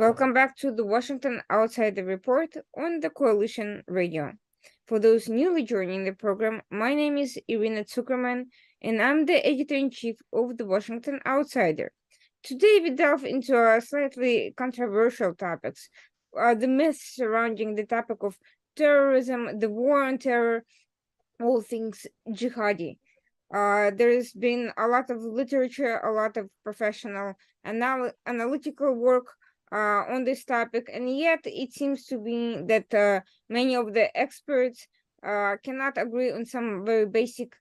Welcome back to the Washington Outsider Report on the Coalition Radio. For those newly joining the program, my name is Irina Zuckerman, and I'm the editor-in-chief of the Washington Outsider. Today, we delve into a slightly controversial topics, the myths surrounding the topic of terrorism, the war on terror, all things jihadi. There's been a lot of literature, a lot of professional analytical work on this topic, and yet it seems to be that many of the experts cannot agree on some very basic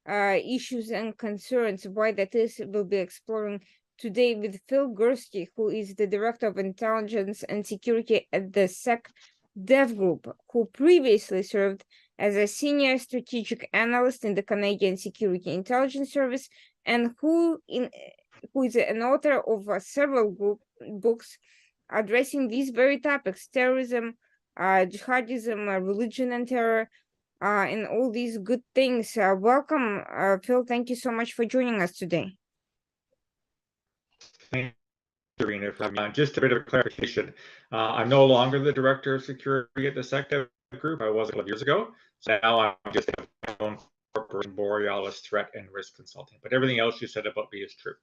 issues and concerns. Why that is, we'll be exploring today with Phil Gurski, who is the Director of Intelligence and Security at the SEC Dev Group, who previously served as a senior strategic analyst in the Canadian Security Intelligence Service, and who is an author of several books addressing these very topics: terrorism, jihadism, religion and terror, and all these good things. Welcome, Phil. Thank you so much for joining us today. Thank you, Irina. Just a bit of clarification. I'm no longer the Director of Security at the SEC Group. I was a couple of years ago. So now I'm just my own corporate Borealis threat and risk consulting. But everything else you said about me is true.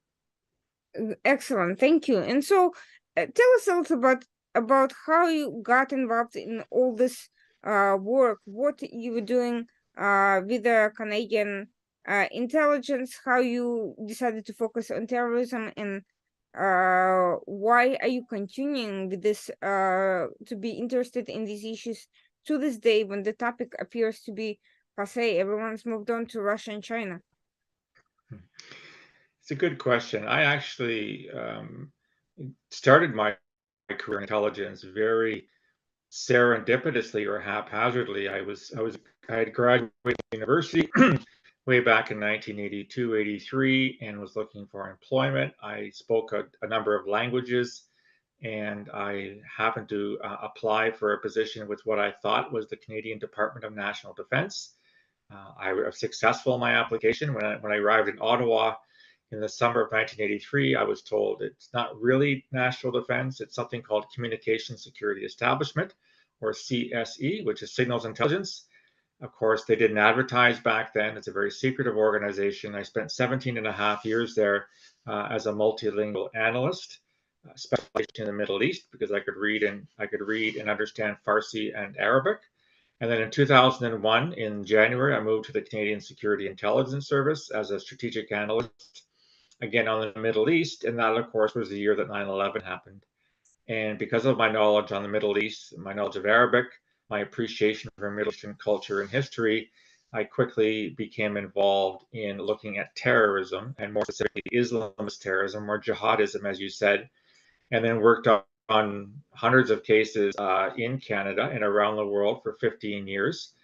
Excellent. Thank you. And so tell us a little about how you got involved in all this work, what you were doing with the Canadian intelligence, how you decided to focus on terrorism, and why are you continuing with this to be interested in these issues to this day when the topic appears to be passé? Everyone's moved on to Russia and China. It's a good question. I actually started my career in intelligence very serendipitously or haphazardly. I had graduated from university way back in 1982, 83, and was looking for employment. I spoke a number of languages, and I happened to apply for a position with what I thought was the Canadian Department of National Defense. I was successful in my application. When I arrived in Ottawa in the summer of 1983, I was told it's not really national defense. It's something called Communication Security Establishment, or CSE, which is Signals Intelligence. Of course, they didn't advertise back then. It's a very secretive organization. I spent 17 and a half years there as a multilingual analyst, specialized in the Middle East because I could read and understand Farsi and Arabic. And then in 2001, in January, I moved to the Canadian Security Intelligence Service as a strategic analyst, again on the Middle East. And that, of course, was the year that 9/11 happened. And because of my knowledge on the Middle East, my knowledge of Arabic, my appreciation for Middle Eastern culture and history, I quickly became involved in looking at terrorism, and more specifically Islamist terrorism or jihadism, as you said, and then worked on hundreds of cases in Canada and around the world for 15 years.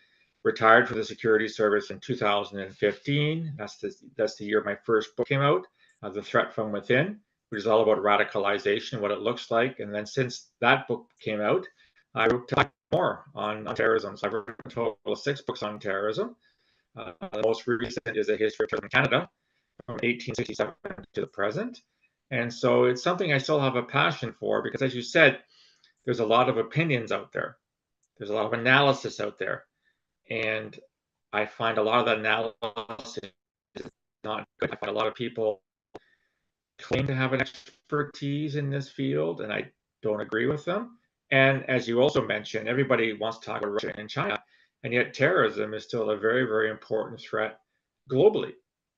Retired from the security service in 2015. That's the year my first book came out, The Threat from Within, which is all about radicalization, what it looks like. And then since that book came out, I wrote more on terrorism. So I've written a total of 6 books on terrorism. The most recent is A History of Terrorism in Canada from 1867 to the present. And so it's something I still have a passion for because, as you said, there's a lot of opinions out there. There's a lot of analysis out there. And I find a lot of that analysis is not good. I find a lot of people claim to have an expertise in this field, and I don't agree with them. And as you also mentioned, everybody wants to talk about Russia and China, and yet terrorism is still a very, very important threat globally.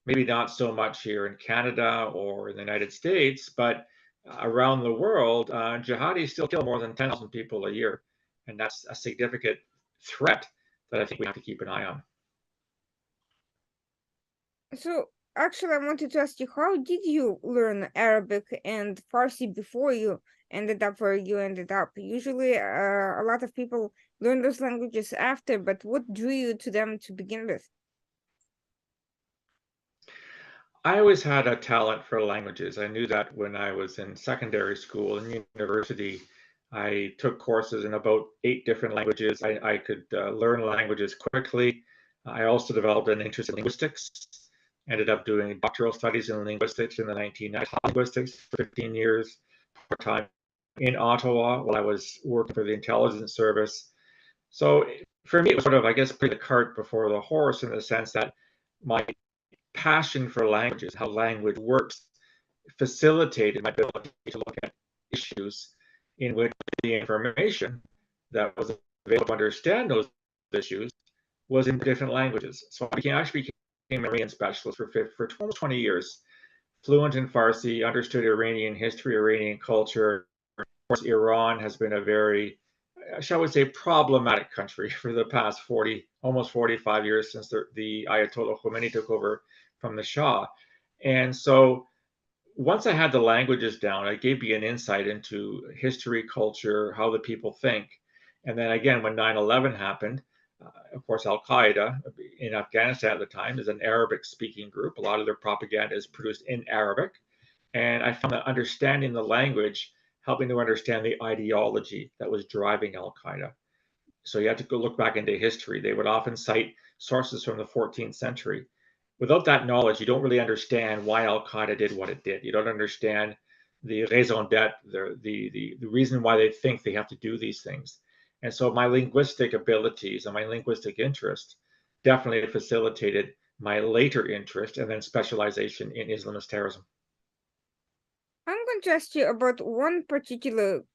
Maybe not so much here in Canada or in the United States, but around the world, jihadis still kill more than 10,000 people a year. And that's a significant threat that I think we have to keep an eye on. So actually, I wanted to ask you, how did you learn Arabic and Farsi before you ended up where you ended up? Usually, a lot of people learn those languages after, but what drew you to them to begin with? I always had a talent for languages. I knew that when I was in secondary school and university. I took courses in about 8 different languages. I could learn languages quickly. I also developed an interest in linguistics. Ended up doing doctoral studies in linguistics in the 1990s, linguistics for 15 years, part-time in Ottawa while I was working for the intelligence service. So for me, it was sort of, I guess, putting the cart before the horse in the sense that my passion for languages, how language works, facilitated my ability to look at issues in which the information that was available to understand those issues was in different languages. So I actually became an Iranian specialist for almost 20 years, fluent in Farsi, understood Iranian history, Iranian culture. Of course, Iran has been a very, shall we say, problematic country for the past 40, almost 45 years since the Ayatollah Khomeini took over from the Shah. And so once I had the languages down, it gave me an insight into history, culture, how the people think. And then again, when 9/11 happened, of course, Al Qaeda in Afghanistan at the time is an Arabic speaking group. A lot of their propaganda is produced in Arabic. And I found that understanding the language helped me to understand the ideology that was driving Al Qaeda. So you have to go look back into history. They would often cite sources from the 14th century. Without that knowledge, you don't really understand why Al Qaeda did what it did. You don't understand the raison d'etre, the reason why they think they have to do these things. And so my linguistic abilities and my linguistic interest definitely facilitated my later interest and then specialization in Islamist terrorism. I'm going to ask you about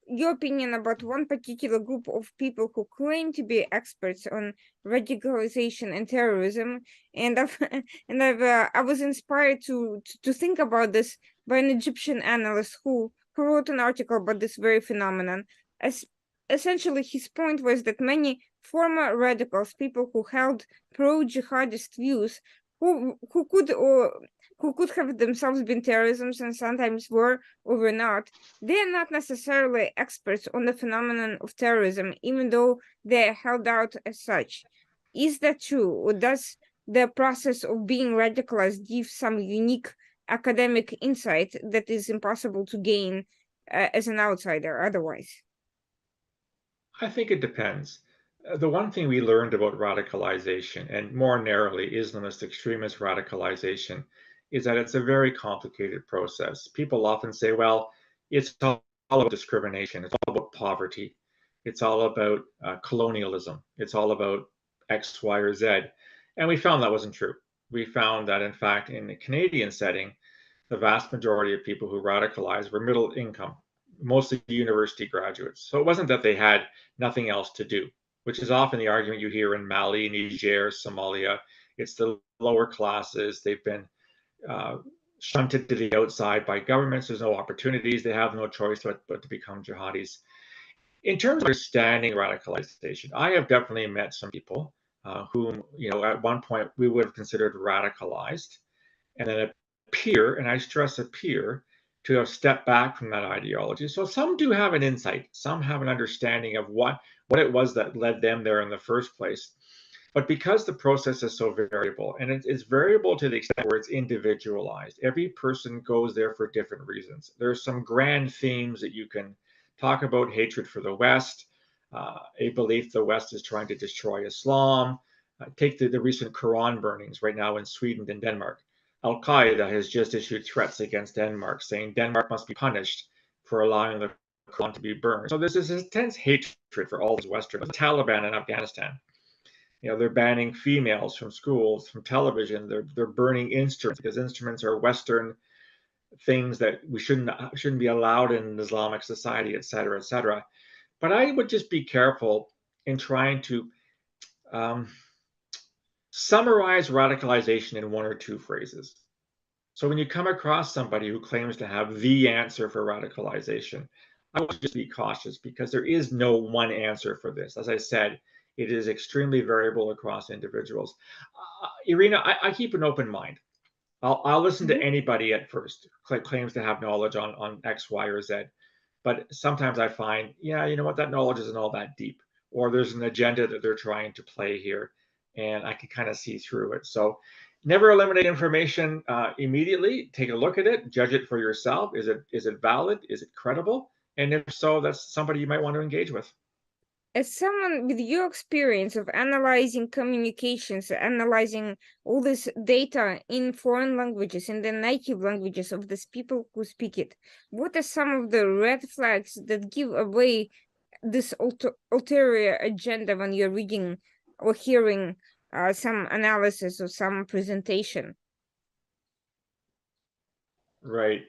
your opinion about one particular group of people who claim to be experts on radicalization and terrorism, and I was inspired to think about this by an Egyptian analyst who wrote an article about this very phenomenon. As essentially, his point was that many former radicals, people who held pro-jihadist views, who could or who could have themselves been terrorism and sometimes were or were not, they are not necessarily experts on the phenomenon of terrorism, even though they are held out as such. Is that true, or does the process of being radicalized give some unique academic insight that is impossible to gain as an outsider otherwise? I think it depends. The one thing we learned about radicalization, and more narrowly Islamist extremist radicalization, is that it's a very complicated process. People often say, well, it's all about discrimination, it's all about poverty, it's all about colonialism, it's all about X, Y, or Z. And we found that wasn't true. We found that, in fact, in the Canadian setting, the vast majority of people who radicalized were middle income, mostly university graduates. So it wasn't that they had nothing else to do, which is often the argument you hear in Mali, Niger, Somalia. It's the lower classes. They've been shunted to the outside by governments. There's no opportunities. They have no choice but to become jihadis. In terms of understanding radicalization, I have definitely met some people whom, at one point we would have considered radicalized, and then appear, and I stress appear, to have stepped back from that ideology. So some do have an insight, some have an understanding of what it was that led them there in the first place. But because the process is so variable, and it's variable to the extent where it's individualized, every person goes there for different reasons. There's some grand themes that you can talk about: hatred for the West, a belief the West is trying to destroy Islam. Take the recent Quran burnings right now in Sweden and Denmark. Al Qaeda has just issued threats against Denmark, saying Denmark must be punished for allowing the Quran to be burned. So there's this intense hatred for all these Westerners. The Taliban in Afghanistan, they're banning females from schools, from television. They're burning instruments because instruments are Western things that we shouldn't be allowed in an Islamic society, et cetera, et cetera. But I would just be careful in trying to summarize radicalization in one or two phrases. So when you come across somebody who claims to have the answer for radicalization, I would just be cautious because there is no one answer for this. As I said, it is extremely variable across individuals. Irina, I keep an open mind. I'll listen to anybody at first claims to have knowledge on X, Y, or Z. But sometimes I find, you know what, that knowledge isn't all that deep, or there's an agenda that they're trying to play here, and I can kind of see through it. So never eliminate information immediately. Take a look at it, judge it for yourself. Is it valid? Is it credible? And if so, that's somebody you might want to engage with. as someone with your experience of analyzing communications, analyzing all this data in foreign languages, in the native languages of these people who speak it, what are some of the red flags that give away this ulterior agenda when you're reading or hearing some analysis or some presentation? Right.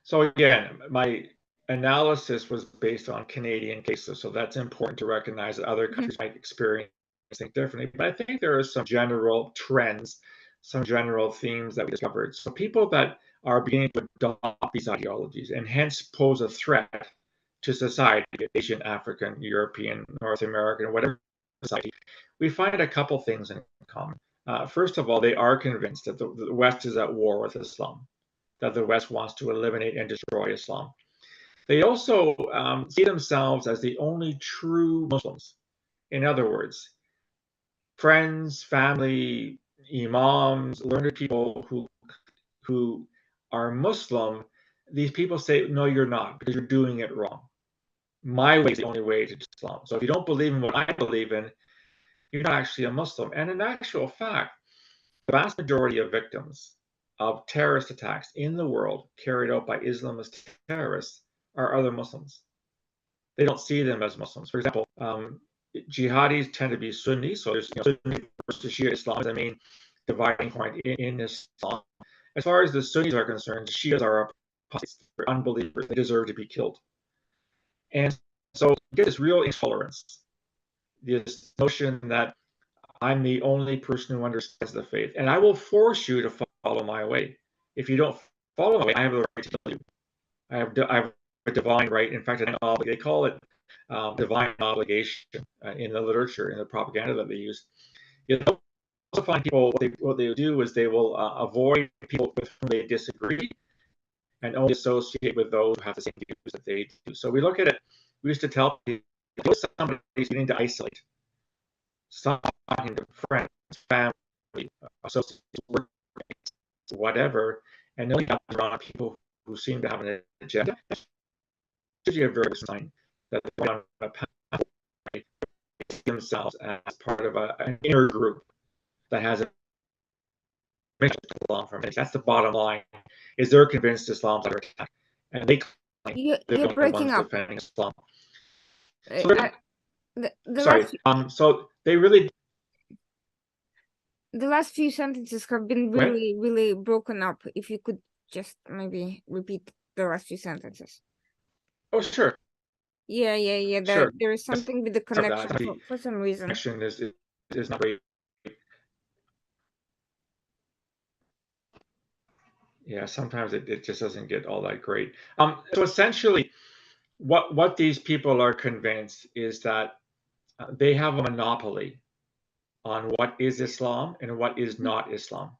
So again, my analysis was based on Canadian cases, so that's important to recognize that other countries might experience things differently. But I think there are some general trends, some general themes that we discovered. So people that are beginning to adopt these ideologies and hence pose a threat to society, Asian, African, European, North American, whatever society, we find a couple things in common. First of all, they are convinced that the West is at war with Islam, that the West wants to eliminate and destroy Islam. They also see themselves as the only true Muslims. In other words, friends, family, imams, learned people who are Muslim, these people say, no, you're not, because you're doing it wrong. My way is the only way to Islam. So if you don't believe in what I believe in, you're not actually a Muslim. And in actual fact, the vast majority of victims of terrorist attacks in the world carried out by Islamist terrorists are other Muslims. They don't see them as Muslims. For example, jihadis tend to be Sunni, so there's Sunni versus Shia Islam is the main dividing point in Islam. As far as the Sunnis are concerned, Shias are apostates, they're unbelievers, they deserve to be killed. And so you get this real intolerance, this notion that I'm the only person who understands the faith, and I will force you to follow my way. If you don't follow my way, I have the right to kill you. I have a divine right. In fact, they call it divine obligation in the literature, in the propaganda that they use. You also find people, what they do is they will avoid people with whom they disagree and only associate with those who have the same views that they do. So we look at it, we used to tell people, if somebody's beginning to isolate, stop talking to friends, family, associates, workmates, whatever, and only around people who seem to have an agenda. That's usually a very good sign that they're on a path to themselves as part of an inner group that has a mission to Islam from it. That's the bottom line, is they're convinced Islam's under attack. And they claim they're You're breaking the ones up. defending Islam. The Sorry, so they really... The last few sentences have been really, really broken up. If you could just maybe repeat the last few sentences. Oh, sure. Yeah. Sure. There is something with the connection for some reason. Connection is not great. Yeah, sometimes it just doesn't get all that great. So essentially, what these people are convinced is that they have a monopoly on what is Islam and what is not Islam.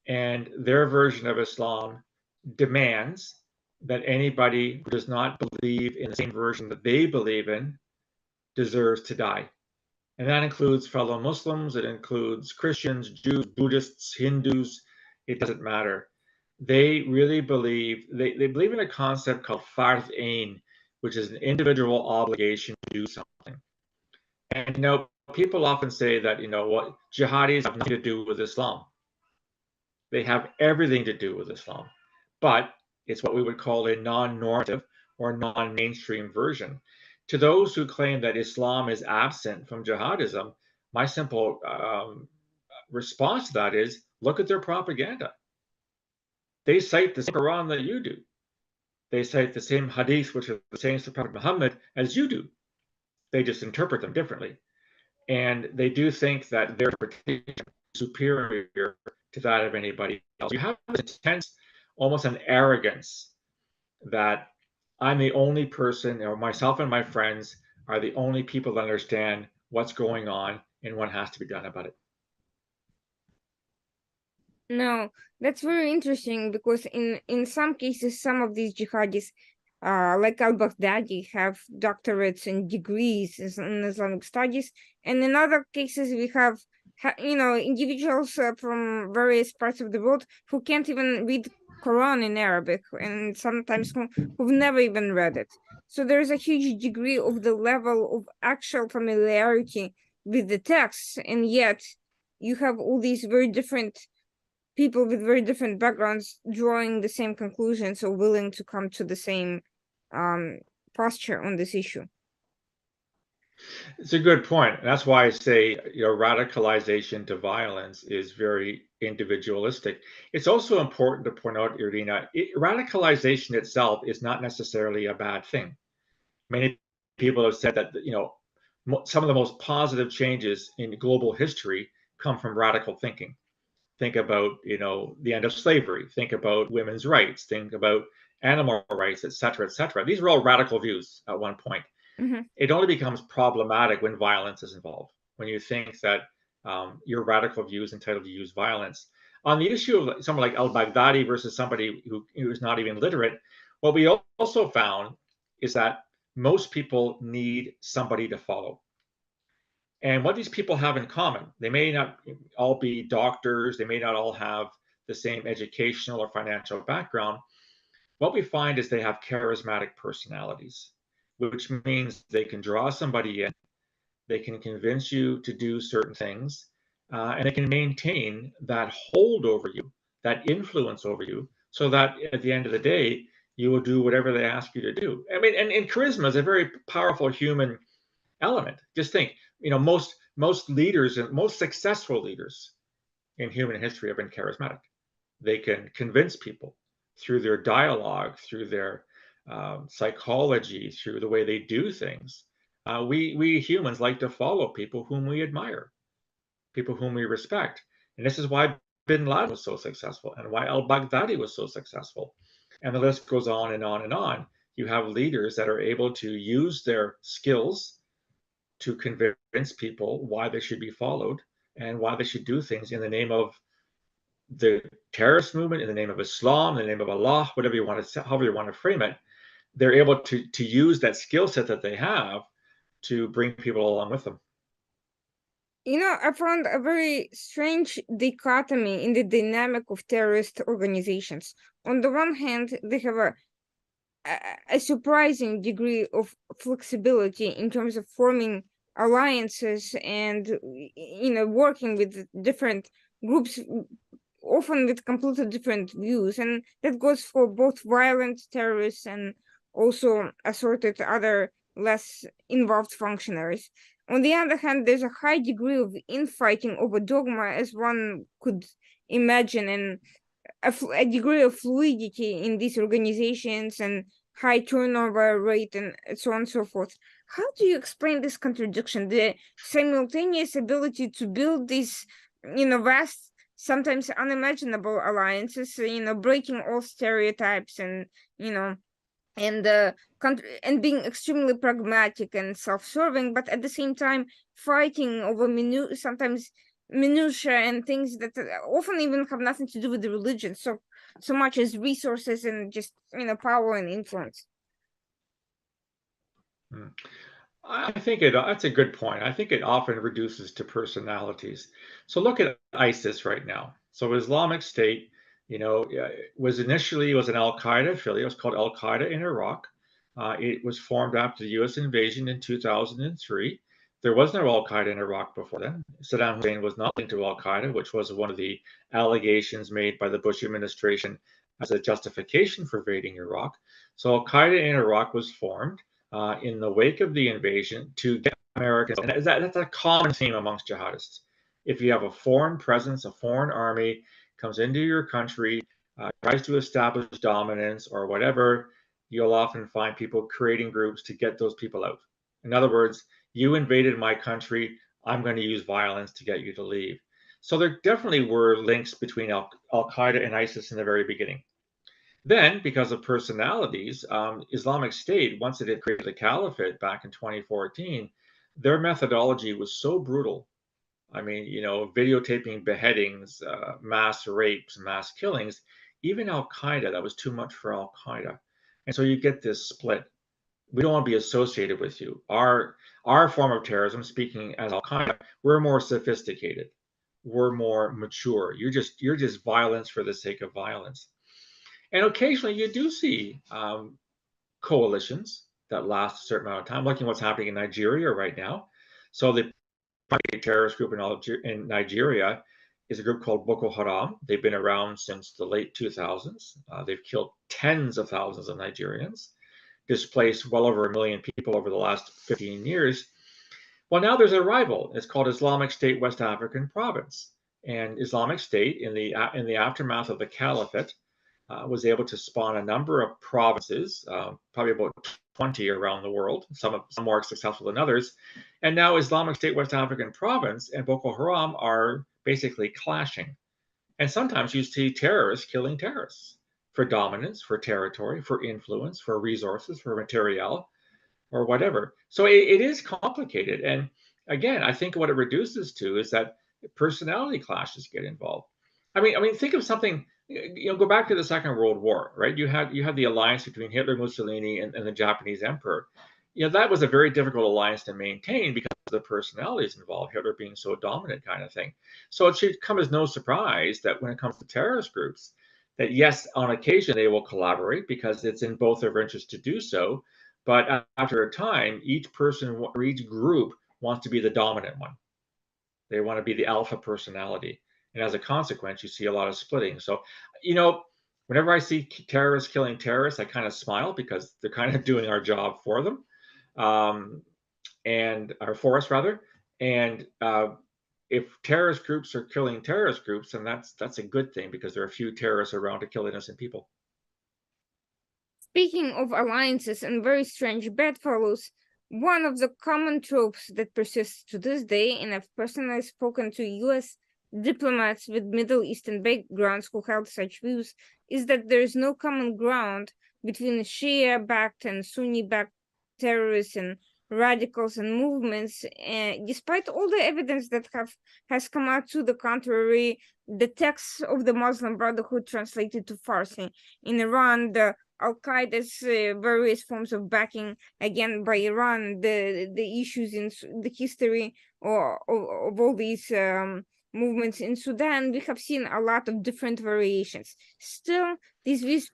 And their version of Islam demands that anybody who does not believe in the same version that they believe in deserves to die. And that includes fellow Muslims, it includes Christians, Jews, Buddhists, Hindus, it doesn't matter. They really believe, they believe in a concept called fard ain, which is an individual obligation to do something. And people often say that, what jihadis have nothing to do with Islam. They have everything to do with Islam, but it's what we would call a non-normative or non-mainstream version. To those who claim that Islam is absent from jihadism, my simple response to that is, look at their propaganda. They cite the same Quran that you do. They cite the same hadith, which are the sayings of Prophet Muhammad, as you do. They just interpret them differently. And they do think that their interpretation is superior to that of anybody else. You have this intense, almost an arrogance that I'm the only person, or myself and my friends are the only people that understand what's going on and what has to be done about it. No, that's very interesting because in some cases, some of these jihadis, like al-Baghdadi, have doctorates and degrees in Islamic studies, and in other cases, we have individuals from various parts of the world who can't even read Quran in Arabic, and sometimes who've never even read it. So there's a huge degree of the level of actual familiarity with the text, and yet you have all these very different people with very different backgrounds drawing the same conclusions or willing to come to the same um, posture on this issue. It's a good point. That's why I say, radicalization to violence is very individualistic. It's also important to point out, Irina, radicalization itself is not necessarily a bad thing. Many people have said that, some of the most positive changes in global history come from radical thinking. Think about, the end of slavery. Think about women's rights. Think about animal rights, et cetera, et cetera. These are all radical views at one point. Mm-hmm. It only becomes problematic when violence is involved, when you think that your radical view is entitled to use violence. On the issue of someone like al-Baghdadi versus somebody who is not even literate, what we also found is that most people need somebody to follow. And what these people have in common, they may not all be doctors, they may not all have the same educational or financial background. What we find is they have charismatic personalities, which means they can draw somebody in, they can convince you to do certain things, and they can maintain that hold over you, that influence over you, so that at the end of the day, you will do whatever they ask you to do. I mean, and charisma is a very powerful human element. Just think, most leaders and most successful leaders in human history have been charismatic. They can convince people through their dialogue, through their psychology, through the way they do things. We humans like to follow people whom we admire, people whom we respect. And this is why bin Laden was so successful and why al-Baghdadi was so successful. And the list goes on and on and on. You have leaders that are able to use their skills to convince people why they should be followed and why they should do things in the name of the terrorist movement, in the name of Islam, in the name of Allah, whatever you want to, however you want to frame it. They're able to use that skill set that they have to bring people along with them. I found a very strange dichotomy in the dynamic of terrorist organizations. On the one hand, they have a surprising degree of flexibility in terms of forming alliances and working with different groups, often with completely different views, and that goes for both violent terrorists and also assorted other less involved functionaries. On the other hand, there's a high degree of infighting over dogma, as one could imagine, and a degree of fluidity in these organizations and high turnover rate and so on and so forth. How do you explain this contradiction, the simultaneous ability to build these, vast, sometimes unimaginable alliances, breaking all stereotypes and, and being extremely pragmatic and self-serving, but at the same time fighting over sometimes minutia and things that often even have nothing to do with the religion, so much as resources and just power and influence. I think that's a good point. I think it often reduces to personalities. So look at ISIS right now. So Islamic State, was an Al-Qaeda affiliate. It was called Al-Qaeda in Iraq. It was formed after the U.S. invasion in 2003. There was no Al-Qaeda in Iraq before then. Saddam Hussein was not linked to Al-Qaeda, which was one of the allegations made by the Bush administration as a justification for invading Iraq. So Al-Qaeda in Iraq was formed in the wake of the invasion to get Americans. And that's a common theme amongst jihadists. If you have a foreign presence, a foreign army comes into your country, tries to establish dominance or whatever, you'll often find people creating groups to get those people out. In other words, you invaded my country, I'm going to use violence to get you to leave. So there definitely were links between Al-Qaeda and ISIS in the very beginning. Then, because of personalities, Islamic State, once it had created the caliphate back in 2014, their methodology was so brutal. I mean, videotaping beheadings, mass rapes, mass killings, even Al-Qaeda, that was too much for Al-Qaeda. And so you get this split. We don't want to be associated with you. Our form of terrorism, speaking as Al-Qaeda, we're more sophisticated. We're more mature. You're just violence for the sake of violence. And occasionally you do see coalitions that last a certain amount of time. Looking at what's happening in Nigeria right now. So the primary terrorist group in Nigeria is a group called Boko Haram. They've been around since the late 2000s. They've killed tens of thousands of Nigerians, displaced well over 1 million people over the last 15 years. Well, now there's a rival. It's called Islamic State West African Province. And Islamic State, in the aftermath of the Caliphate, was able to spawn a number of provinces, probably about 20 around the world, some more successful than others. And now Islamic State West African Province and Boko Haram are basically clashing. And sometimes you see terrorists killing terrorists for dominance, for territory, for influence, for resources, for material, or whatever. So it is complicated. And again, I think what it reduces to is that personality clashes get involved. I mean, think of something. Go back to the Second World War, right? You had the alliance between Hitler, Mussolini, and the Japanese Emperor. That was a very difficult alliance to maintain because of the personalities involved, Hitler being so dominant, kind of thing. So it should come as no surprise that when it comes to terrorist groups, that yes, on occasion they will collaborate because it's in both their interest to do so. But after a time, each person or each group wants to be the dominant one. They want to be the alpha personality. And as a consequence, you see a lot of splitting. So, whenever I see terrorists killing terrorists, I kind of smile because they're kind of doing our job for them, or for us rather. And if terrorist groups are killing terrorist groups, then that's a good thing because there are a few terrorists around to kill innocent people. Speaking of alliances and very strange bedfellows, one of the common tropes that persists to this day, and I've personally spoken to US diplomats with Middle Eastern backgrounds who held such views, is that there is no common ground between Shia-backed and Sunni-backed terrorists and radicals and movements, despite all the evidence that has come out to the contrary. The texts of the Muslim Brotherhood translated to Farsi in Iran, the Al-Qaeda's various forms of backing, again by Iran, the issues in the history of all these movements in Sudan, we have seen a lot of different variations. Still, these views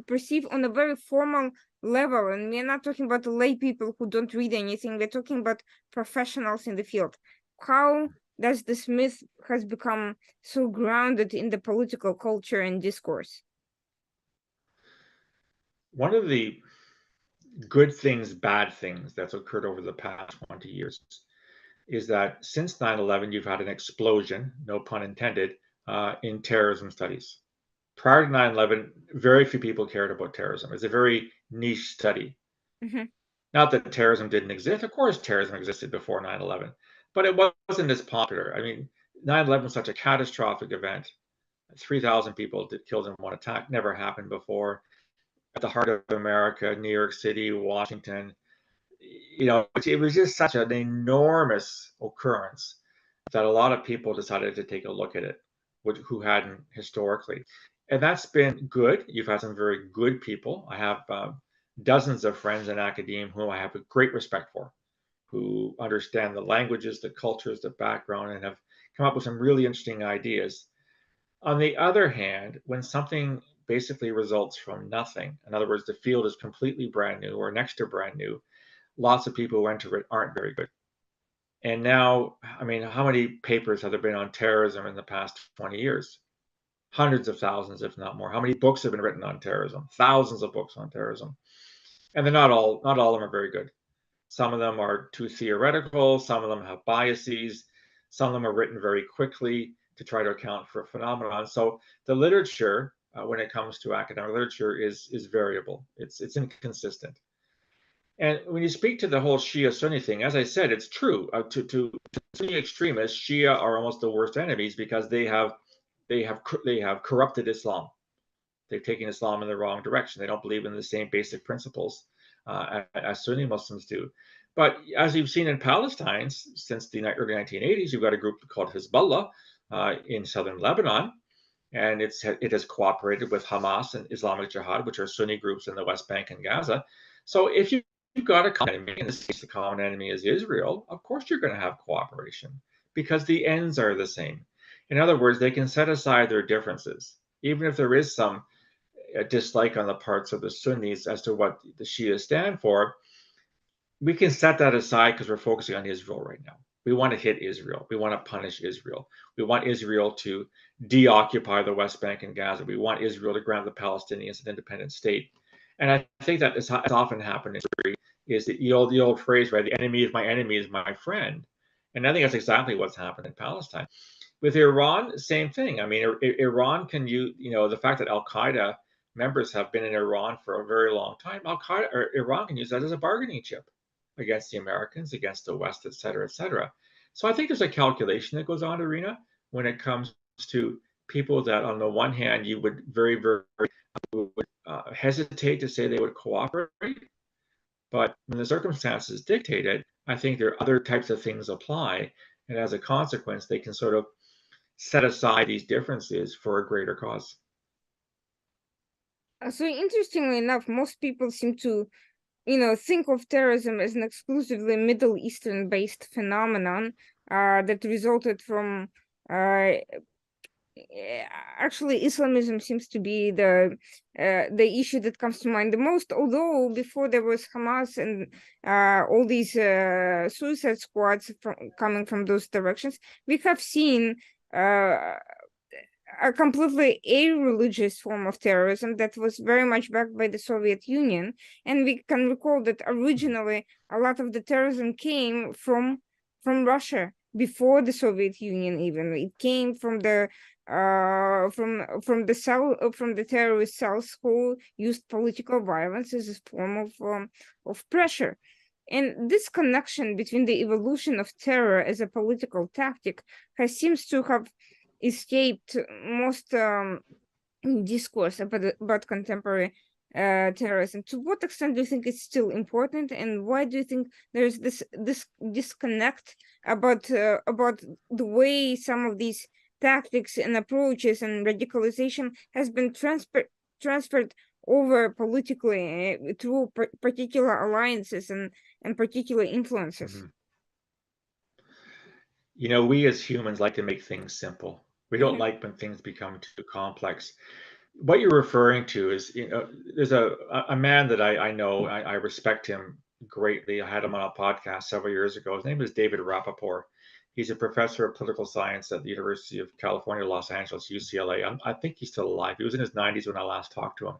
perceived on a very formal level, and we're not talking about lay people who don't read anything, we're talking about professionals in the field. How does this myth has become so grounded in the political culture and discourse? One of the good things, bad things that's occurred over the past 20 years is that since 9/11, you've had an explosion, no pun intended, in terrorism studies. Prior to 9/11, very few people cared about terrorism. It's a very niche study. Mm-hmm. Not that terrorism didn't exist. Of course, terrorism existed before 9/11, but it wasn't as popular. I mean, 9/11 was such a catastrophic event. 3,000 people killed in one attack. Never happened before. At the heart of America, New York City, Washington. It was just such an enormous occurrence that a lot of people decided to take a look at it, who hadn't historically. And that's been good. You've had some very good people. I have dozens of friends in academia whom I have a great respect for, who understand the languages, the cultures, the background, and have come up with some really interesting ideas. On the other hand, when something basically results from nothing, in other words, the field is completely brand new or next to brand new, lots of people who enter it aren't very good. And now, I mean, how many papers have there been on terrorism in the past 20 years? Hundreds of thousands, if not more. How many books have been written on terrorism? Thousands of books on terrorism. And they're not all of them are very good. Some of them are too theoretical. Some of them have biases. Some of them are written very quickly to try to account for a phenomenon. So the literature, when it comes to academic literature, is variable. It's inconsistent. And when you speak to the whole Shia-Sunni thing, as I said, it's true. To Sunni extremists, Shia are almost the worst enemies because they have corrupted Islam. They've taken Islam in the wrong direction. They don't believe in the same basic principles as Sunni Muslims do. But as you've seen in Palestine since the early 1980s, you've got a group called Hezbollah in southern Lebanon, and it has cooperated with Hamas and Islamic Jihad, which are Sunni groups in the West Bank and Gaza. So if you've got a common enemy, in this case, the common enemy is Israel, of course you're going to have cooperation because the ends are the same. In other words, they can set aside their differences, even if there is some a dislike on the parts of the Sunnis as to what the Shias stand for, we can set that aside because we're focusing on Israel right now. We want to hit Israel. We want to punish Israel. We want Israel to deoccupy the West Bank and Gaza. We want Israel to grant the Palestinians an independent state. And I think that has often happened in history, is the old phrase, right? The enemy is my friend. And I think that's exactly what's happened in Palestine. With Iran, same thing. I mean, Iran can the fact that Al-Qaeda members have been in Iran for a very long time, Al-Qaeda or Iran can use that as a bargaining chip against the Americans, against the West, et cetera, et cetera. So I think there's a calculation that goes on, Irina, when it comes to people that, on the one hand, you would very, very hesitate to say they would cooperate, but when the circumstances dictate it, I think there are other types of things apply, and as a consequence, they can sort of set aside these differences for a greater cause. So interestingly enough, most people seem to think of terrorism as an exclusively Middle Eastern based phenomenon that resulted from actually Islamism seems to be the issue that comes to mind the most, although before there was Hamas and all these suicide squads coming from those directions, we have seen a completely a-religious form of terrorism that was very much backed by the Soviet Union. And we can recall that originally a lot of the terrorism came from Russia before the Soviet Union even. It came from the terrorist cells who used political violence as a form of pressure. And this connection between the evolution of terror as a political tactic seems to have escaped most discourse about contemporary terrorism. To what extent do you think it's still important, and why do you think there's this disconnect about the way some of these tactics and approaches and radicalization has been transferred over politically through particular alliances and particular influences? We as humans like to make things simple. We don't like when things become too complex. What you're referring to is, there's a man that I know, I respect him greatly. I had him on a podcast several years ago. His name is David Rappaport. He's a professor of political science at the University of California, Los Angeles, UCLA. I think he's still alive. He was in his 90s when I last talked to him.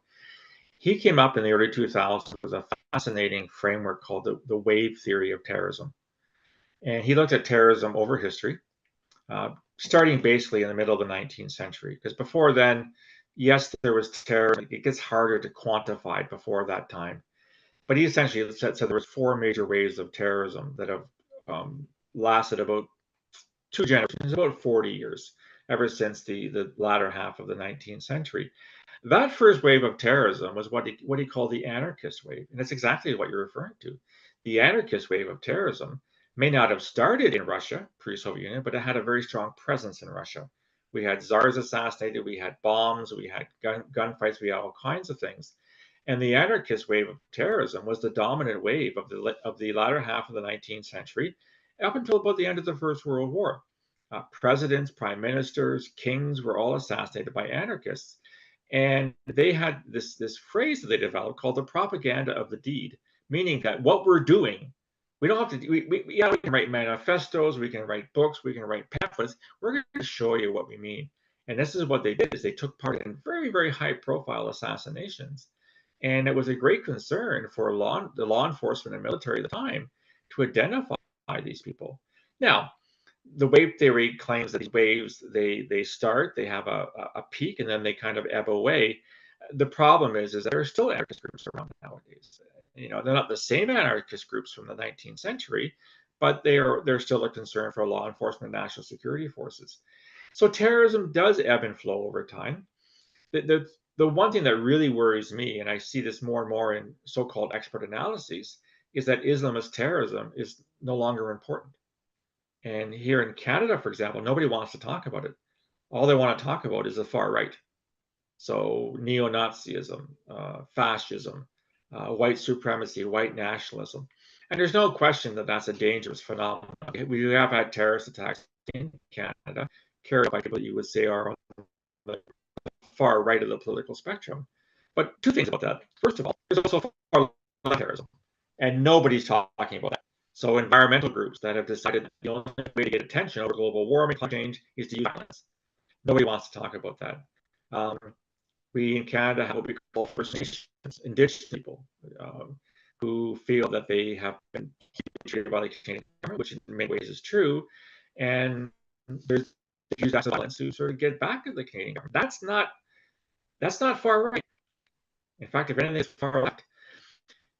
He came up in the early 2000s with a fascinating framework called the wave theory of terrorism. And he looked at terrorism over history, starting basically in the middle of the 19th century. Because before then, yes, there was terror. It gets harder to quantify before that time. But he essentially said there was 4 major waves of terrorism that have lasted about 2 generations, about 40 years, ever since the latter half of the 19th century. That first wave of terrorism was what he called the anarchist wave. And it's exactly what you're referring to. The anarchist wave of terrorism may not have started in Russia, pre-Soviet Union, but it had a very strong presence in Russia. We had czars assassinated, we had bombs, we had gunfights, we had all kinds of things. And the anarchist wave of terrorism was the dominant wave of the latter half of the 19th century, up until about the end of the First World War. Presidents, prime ministers, kings were all assassinated by anarchists. And they had this phrase that they developed called the propaganda of the deed, meaning that what we're doing, we don't have to, we can write manifestos, we can write books, we can write pamphlets. We're going to show you what we mean. And this is what they did, is they took part in very, very high profile assassinations. And it was a great concern for the law enforcement and military at the time to identify these people. Now, the wave theory claims that these waves, they start, they have a peak, and then they kind of ebb away. The problem is that there are still anarchist groups around nowadays. They're not the same anarchist groups from the 19th century, but they're still a concern for law enforcement and national security forces. So terrorism does ebb and flow over time. The one thing that really worries me, and I see this more and more in so-called expert analyses, is that Islamist terrorism is no longer important. And here in Canada, for example, nobody wants to talk about it. All they want to talk about is the far right. So neo-Nazism, fascism, white supremacy, white nationalism. And there's no question that that's a dangerous phenomenon. We have had terrorist attacks in Canada carried out by people that you would say are on the far right of the political spectrum. But two things about that. First of all, there's also far-left terrorism, and nobody's talking about that. So environmental groups that have decided that the only way to get attention over global warming, climate change, is to use violence. Nobody wants to talk about that. We in Canada have what we call First Nations, Indigenous people, who feel that they have been treated by the Canadian government, which in many ways is true, and there's used acts of violence to sort of get back at the Canadian government. That's not far right. In fact, if anything is far left.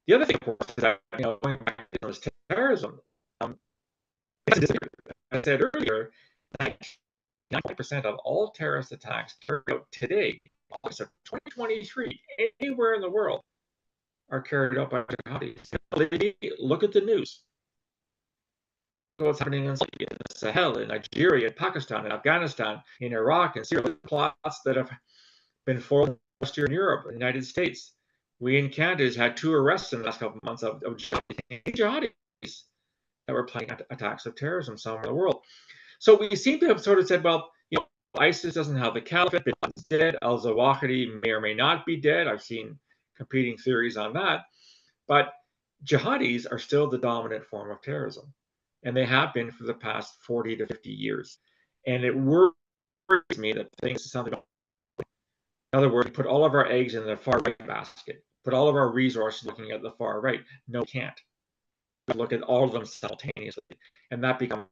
The other thing, of course, is that going back to terrorism, as I said earlier, 90% of all terrorist attacks carried out today, August of 2023, anywhere in the world, are carried out by jihadis. Look at the news. What's happening in Syria, in the Sahel, in Nigeria, in Pakistan, in Afghanistan, in Iraq, and Syria, plots that have been foiled in Western Europe, the United States. We in Canada has had 2 arrests in the last couple of months of jihadis that were planning attacks of terrorism somewhere in the world. So we seem to have sort of said, well, ISIS doesn't have the caliphate, bin Laden's dead, al-Zawahiri may or may not be dead. I've seen competing theories on that. But jihadis are still the dominant form of terrorism, and they have been for the past 40 to 50 years. And it worries me that things something. In other words, put all of our eggs in the far right basket, put all of our resources looking at the far right. No, we can't. We look at all of them simultaneously, and that becomes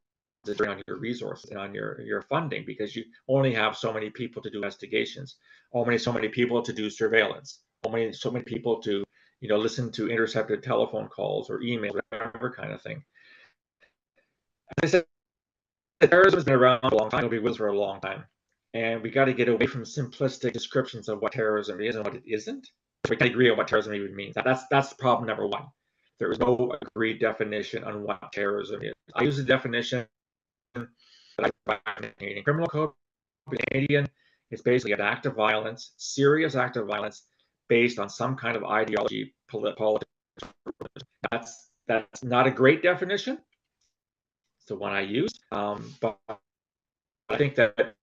a drain on your resources and on your funding, because you only have so many people to do investigations, only so many people to do surveillance, only so many people to listen to intercepted telephone calls or emails, whatever kind of thing. As I said, terrorism has been around for a long time. It'll be with us for a long time. And we got to get away from simplistic descriptions of what terrorism is and what it isn't. We can agree on what terrorism even means. That's problem number one. There is no agreed definition on what terrorism is. I use the definition that I provide in the Canadian Criminal Code. Canadian is basically an act of violence, serious act of violence, based on some kind of ideology, politics. That's not a great definition. It's the one I use, but I think that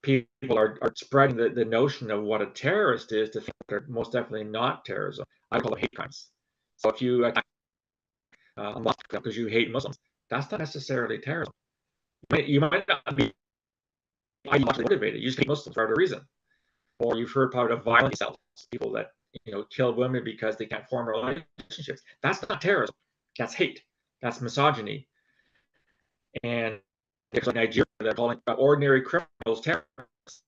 people are spreading the notion of what a terrorist is to think they're most definitely not terrorism. I call them hate crimes. So if you attack a Muslim because you hate Muslims, that's not necessarily terrorism. You might not be ideologically motivated. You just hate Muslims for a reason. Or you've heard probably of violent cells, people that kill women because they can't form relationships. That's not terrorism. That's hate. That's misogyny. And there's like Nigeria, they're calling ordinary criminals terrorists.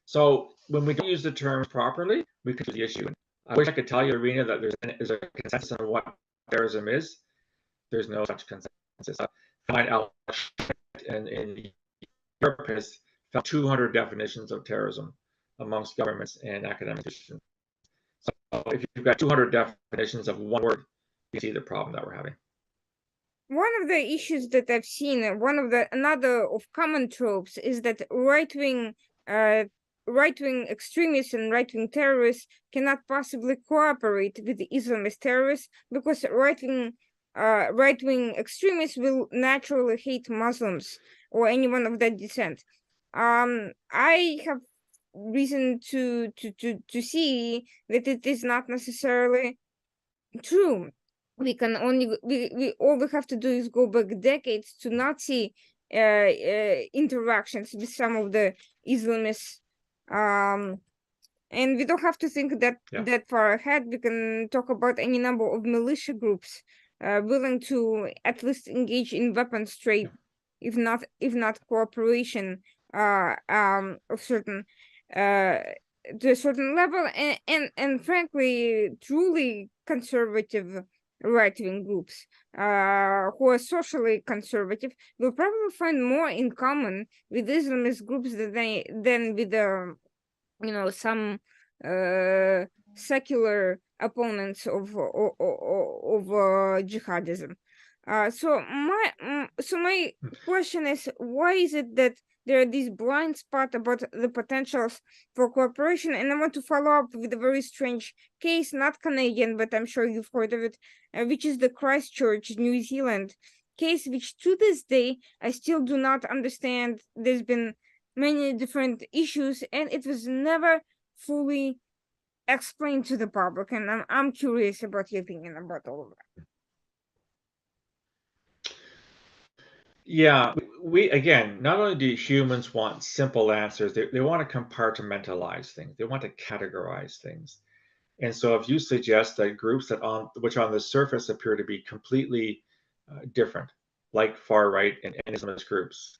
So when we don't use the terms properly, we could use the issue. I wish I could tell you, Irina, that there's a consensus on what terrorism is. There's no such consensus. Find out in Europe has found 200 definitions of terrorism amongst governments and academic institutions. So if you've got 200 definitions of one word, you see the problem that we're having. One of the issues that I've seen, another of common tropes, is that right-wing extremists and right-wing terrorists cannot possibly cooperate with the Islamist terrorists, because right-wing extremists will naturally hate Muslims or anyone of that descent. I have reason to see that it is not necessarily true. We all we have to do is go back decades to Nazi interactions with some of the Islamists, and we don't have to think that far ahead. We can talk about any number of militia groups willing to at least engage in weapons trade, if not cooperation of certain to a certain level, and frankly truly conservative right-wing groups who are socially conservative will probably find more in common with Islamist groups than with some secular opponents of jihadism. So my question is, why is it that there are these blind spots about the potentials for cooperation? And I want to follow up with a very strange case, not Canadian, but I'm sure you've heard of it, which is the Christchurch, New Zealand case, which to this day I still do not understand. There's been many different issues, and it was never fully explain to the public, and I'm curious about your opinion about all of that. Yeah, we again, not only do humans want simple answers, they want to compartmentalize things. They want to categorize things. And so if you suggest that groups which on the surface appear to be completely different, like far right and Islamist groups,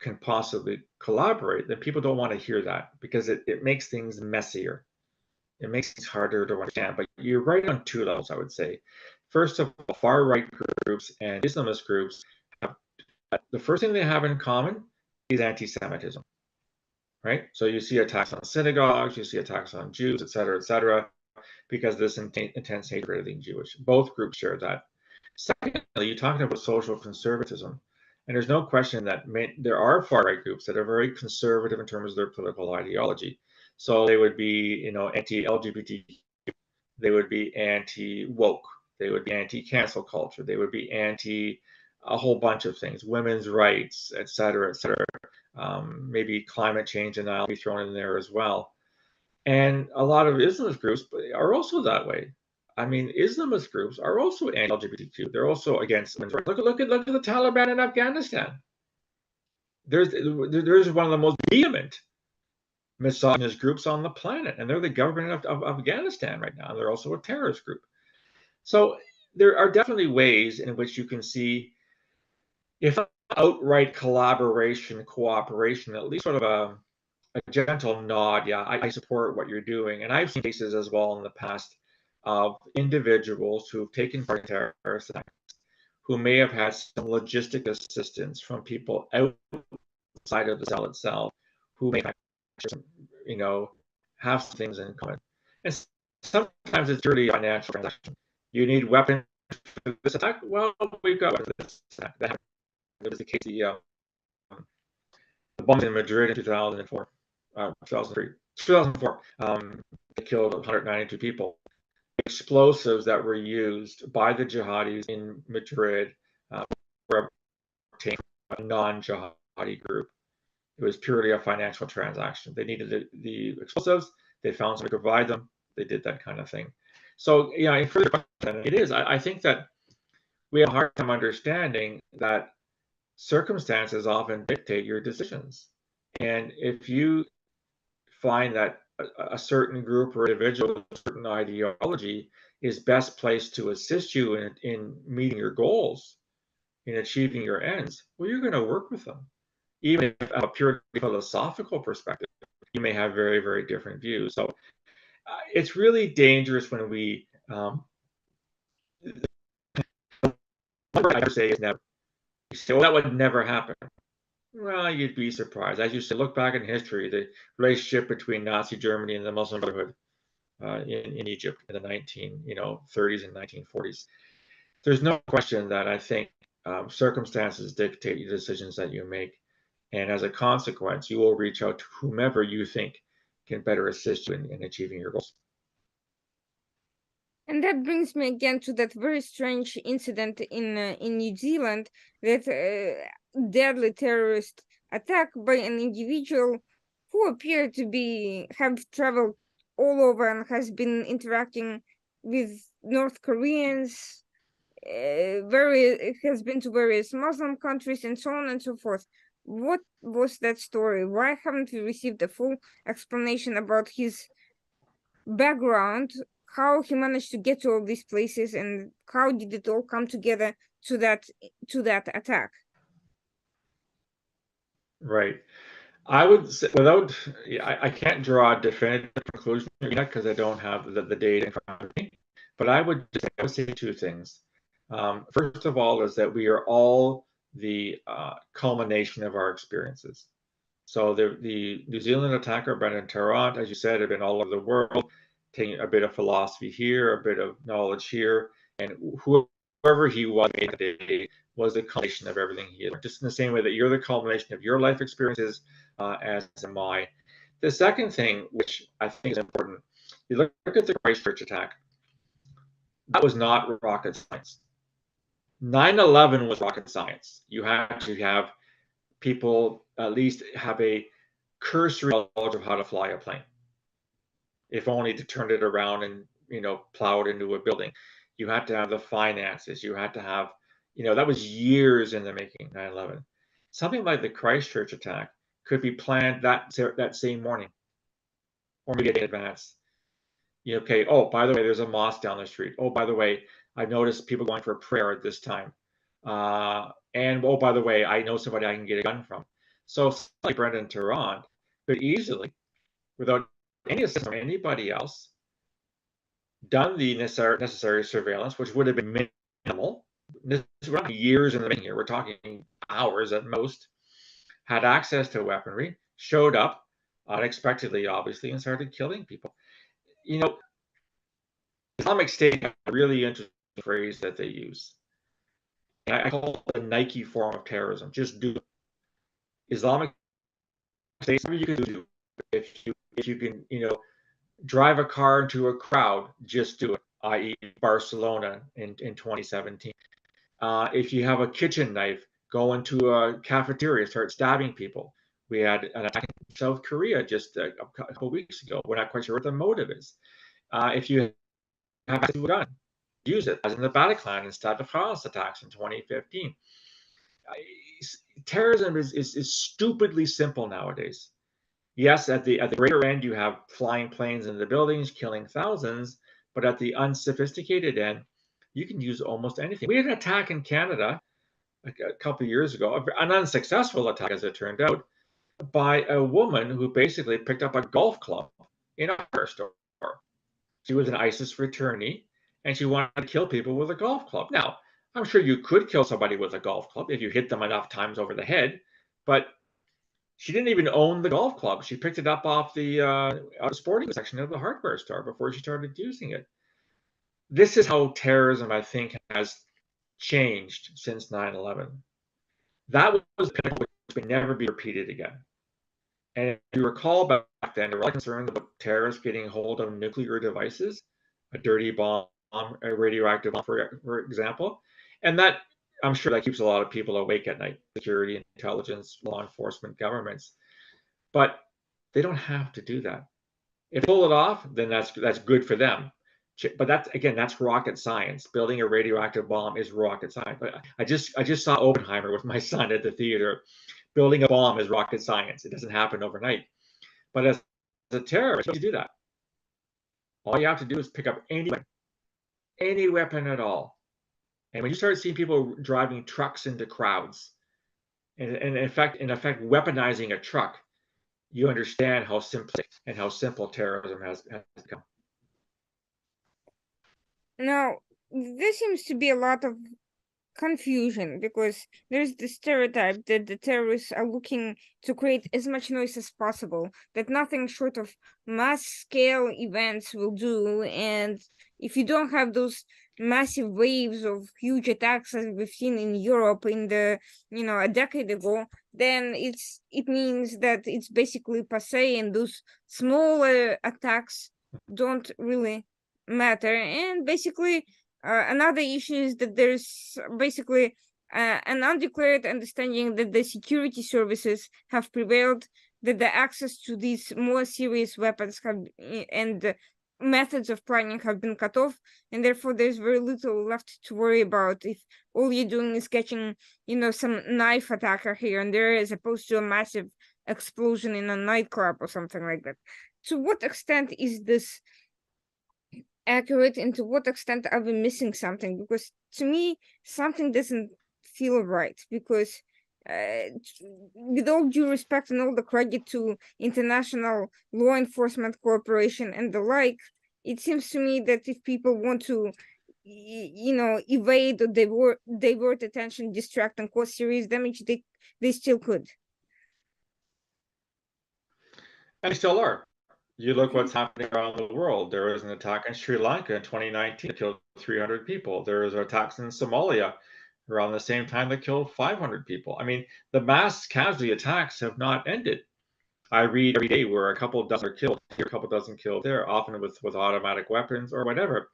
can possibly collaborate, then people don't want to hear that because it makes things messier. It makes things harder to understand. But you're right on two levels, I would say. First of all, far right groups and Islamist groups have the first thing they have in common is anti-Semitism, right? So you see attacks on synagogues, you see attacks on Jews, et cetera, because of this intense hatred of being Jewish. Both groups share that. Secondly, you're talking about social conservatism, and there's no question that there are far-right groups that are very conservative in terms of their political ideology. So they would be, anti-LGBTQ, they would be anti-woke, they would be anti-cancel culture, they would be anti a whole bunch of things, women's rights, et cetera, et cetera. Maybe climate change and that'll be thrown in there as well. And a lot of Islamist groups are also that way. I mean, Islamist groups are also anti-LGBTQ. They're also against women's rights. Look at the Taliban in Afghanistan. There's one of the most vehement misogynist groups on the planet, and they're the government of Afghanistan right now. And they're also a terrorist group. So there are definitely ways in which you can see, if outright collaboration, cooperation, at least sort of a gentle nod. Yeah, I support what you're doing. And I've seen cases as well in the past of individuals who have taken part in terrorist attacks who may have had some logistic assistance from people outside of the cell itself, who may have, have some things in common. And sometimes it's purely a financial transaction. You need weapons for this attack? Well, we've got weapons for this attack. That was the case of the bombs in Madrid in 2004. 2003, 2004, they killed 192 people. Explosives that were used by the jihadis in Madrid were obtained by a non-jihadi group. It was purely a financial transaction. They needed the explosives. They found someone to provide them. They did that kind of thing. So, yeah, in further question, it is. I think that we have a hard time understanding that circumstances often dictate your decisions. And if you find that a certain group or individual with a certain ideology is best placed to assist you in meeting your goals, in achieving your ends, well, you're going to work with them. Even if from a pure philosophical perspective, you may have very, very different views. So it's really dangerous when we, I say is never, you say, well, that would never happen. Well, you'd be surprised. As you said, look back in history, the relationship between Nazi Germany and the Muslim Brotherhood in Egypt in the 30s and 1940s. There's no question that I think circumstances dictate the decisions that you make. And as a consequence, you will reach out to whomever you think can better assist you in achieving your goals. And that brings me again to that very strange incident in New Zealand, that deadly terrorist attack by an individual who appeared to have traveled all over and has been interacting with North Koreans. Has been to various Muslim countries and so on and so forth. What was that story? Why haven't we received a full explanation about his background, how he managed to get to all these places, and how did it all come together to that attack? Right. I would say, I can't draw a definitive conclusion yet because I don't have the data in front of me. But I would say two things. First of all, is that we are all the culmination of our experiences. So the New Zealand attacker, Brendan Tarrant, as you said, had been all over the world, taking a bit of philosophy here, a bit of knowledge here, and whoever he was that day was the culmination of everything he had. Just in the same way that you're the culmination of your life experiences, as am I. The second thing, which I think is important, you look at the Christchurch attack. That was not rocket science. 9/11 was rocket science. You had to have people at least have a cursory knowledge of how to fly a plane. if only to turn it around and, plow it into a building. You had to have the finances. You had to have, that was years in the making, 9/11. Something like the Christchurch attack could be planned that same morning or maybe a day in advance. Okay, oh, by the way, there's a mosque down the street. Oh, by the way, I've noticed people going for prayer at this time. And oh, by the way, I know somebody I can get a gun from. So like Brendan Tarrant could easily, without any assistance from anybody else, done the necessary surveillance, which would have been minimal. We're talking years in the making here. We're talking hours at most. Had access to weaponry, showed up unexpectedly, obviously, and started killing people. Islamic State has a really interesting phrase that they use. I call it the Nike form of terrorism. Just do it. Islamic State, whatever you can do. If you can, drive a car into a crowd, just do it. I.e., Barcelona in 2017. If you have a kitchen knife, go into a cafeteria, start stabbing people. We had an attack in South Korea just a couple of weeks ago. We're not quite sure what the motive is. If you have access to a gun, use it, as in the Bataclan and Stade de France attacks in 2015. Terrorism is stupidly simple nowadays. Yes, at the greater end, you have flying planes in the buildings, killing thousands, but at the unsophisticated end, you can use almost anything. We had an attack in Canada a couple of years ago, an unsuccessful attack, as it turned out, by a woman who basically picked up a golf club in a hardware store. She was an ISIS returnee, and she wanted to kill people with a golf club. Now, I'm sure you could kill somebody with a golf club if you hit them enough times over the head, but she didn't even own the golf club. She picked it up off the sporting section of the hardware store before she started using it. This is how terrorism, I think, has changed since 9/11. That was a pinnacle which may never be repeated again. And if you recall back then, there were a lot of concerns about terrorists getting hold of nuclear devices, a dirty bomb, a radioactive bomb, for example. And that, I'm sure that keeps a lot of people awake at night, security, intelligence, law enforcement, governments. But they don't have to do that. If they pull it off, then that's good for them. But that's rocket science. Building a radioactive bomb is rocket science. But I just saw Oppenheimer with my son at the theater. Building a bomb is rocket science. It doesn't happen overnight. But as a terrorist, you do that. All you have to do is pick up any weapon at all. And when you start seeing people driving trucks into crowds, and in effect weaponizing a truck, you understand how simple terrorism has become. Now, there seems to be a lot of confusion because there's the stereotype that the terrorists are looking to create as much noise as possible, that nothing short of mass scale events will do. And if you don't have those massive waves of huge attacks as we've seen in Europe in a decade ago, then it means that it's basically passé, and those smaller attacks don't really matter. And basically another issue is that there's basically an undeclared understanding that the security services have prevailed, that the access to these more serious weapons and methods of planning have been cut off, and therefore there's very little left to worry about if all you're doing is catching, some knife attacker here and there, as opposed to a massive explosion in a nightclub or something like that. To what extent is this accurate, and to what extent are we missing something? Because to me, something doesn't feel right, because with all due respect and all the credit to international law enforcement cooperation and the like, it seems to me that if people want to evade or divert attention, distract, and cause serious damage, they still could. And they still are. You look what's happening around the world. There was an attack in Sri Lanka in 2019 that killed 300 people. There was attacks in Somalia around the same time that killed 500 people. I mean, the mass casualty attacks have not ended. I read every day where a couple dozen are killed here, a couple dozen killed there, often with automatic weapons or whatever.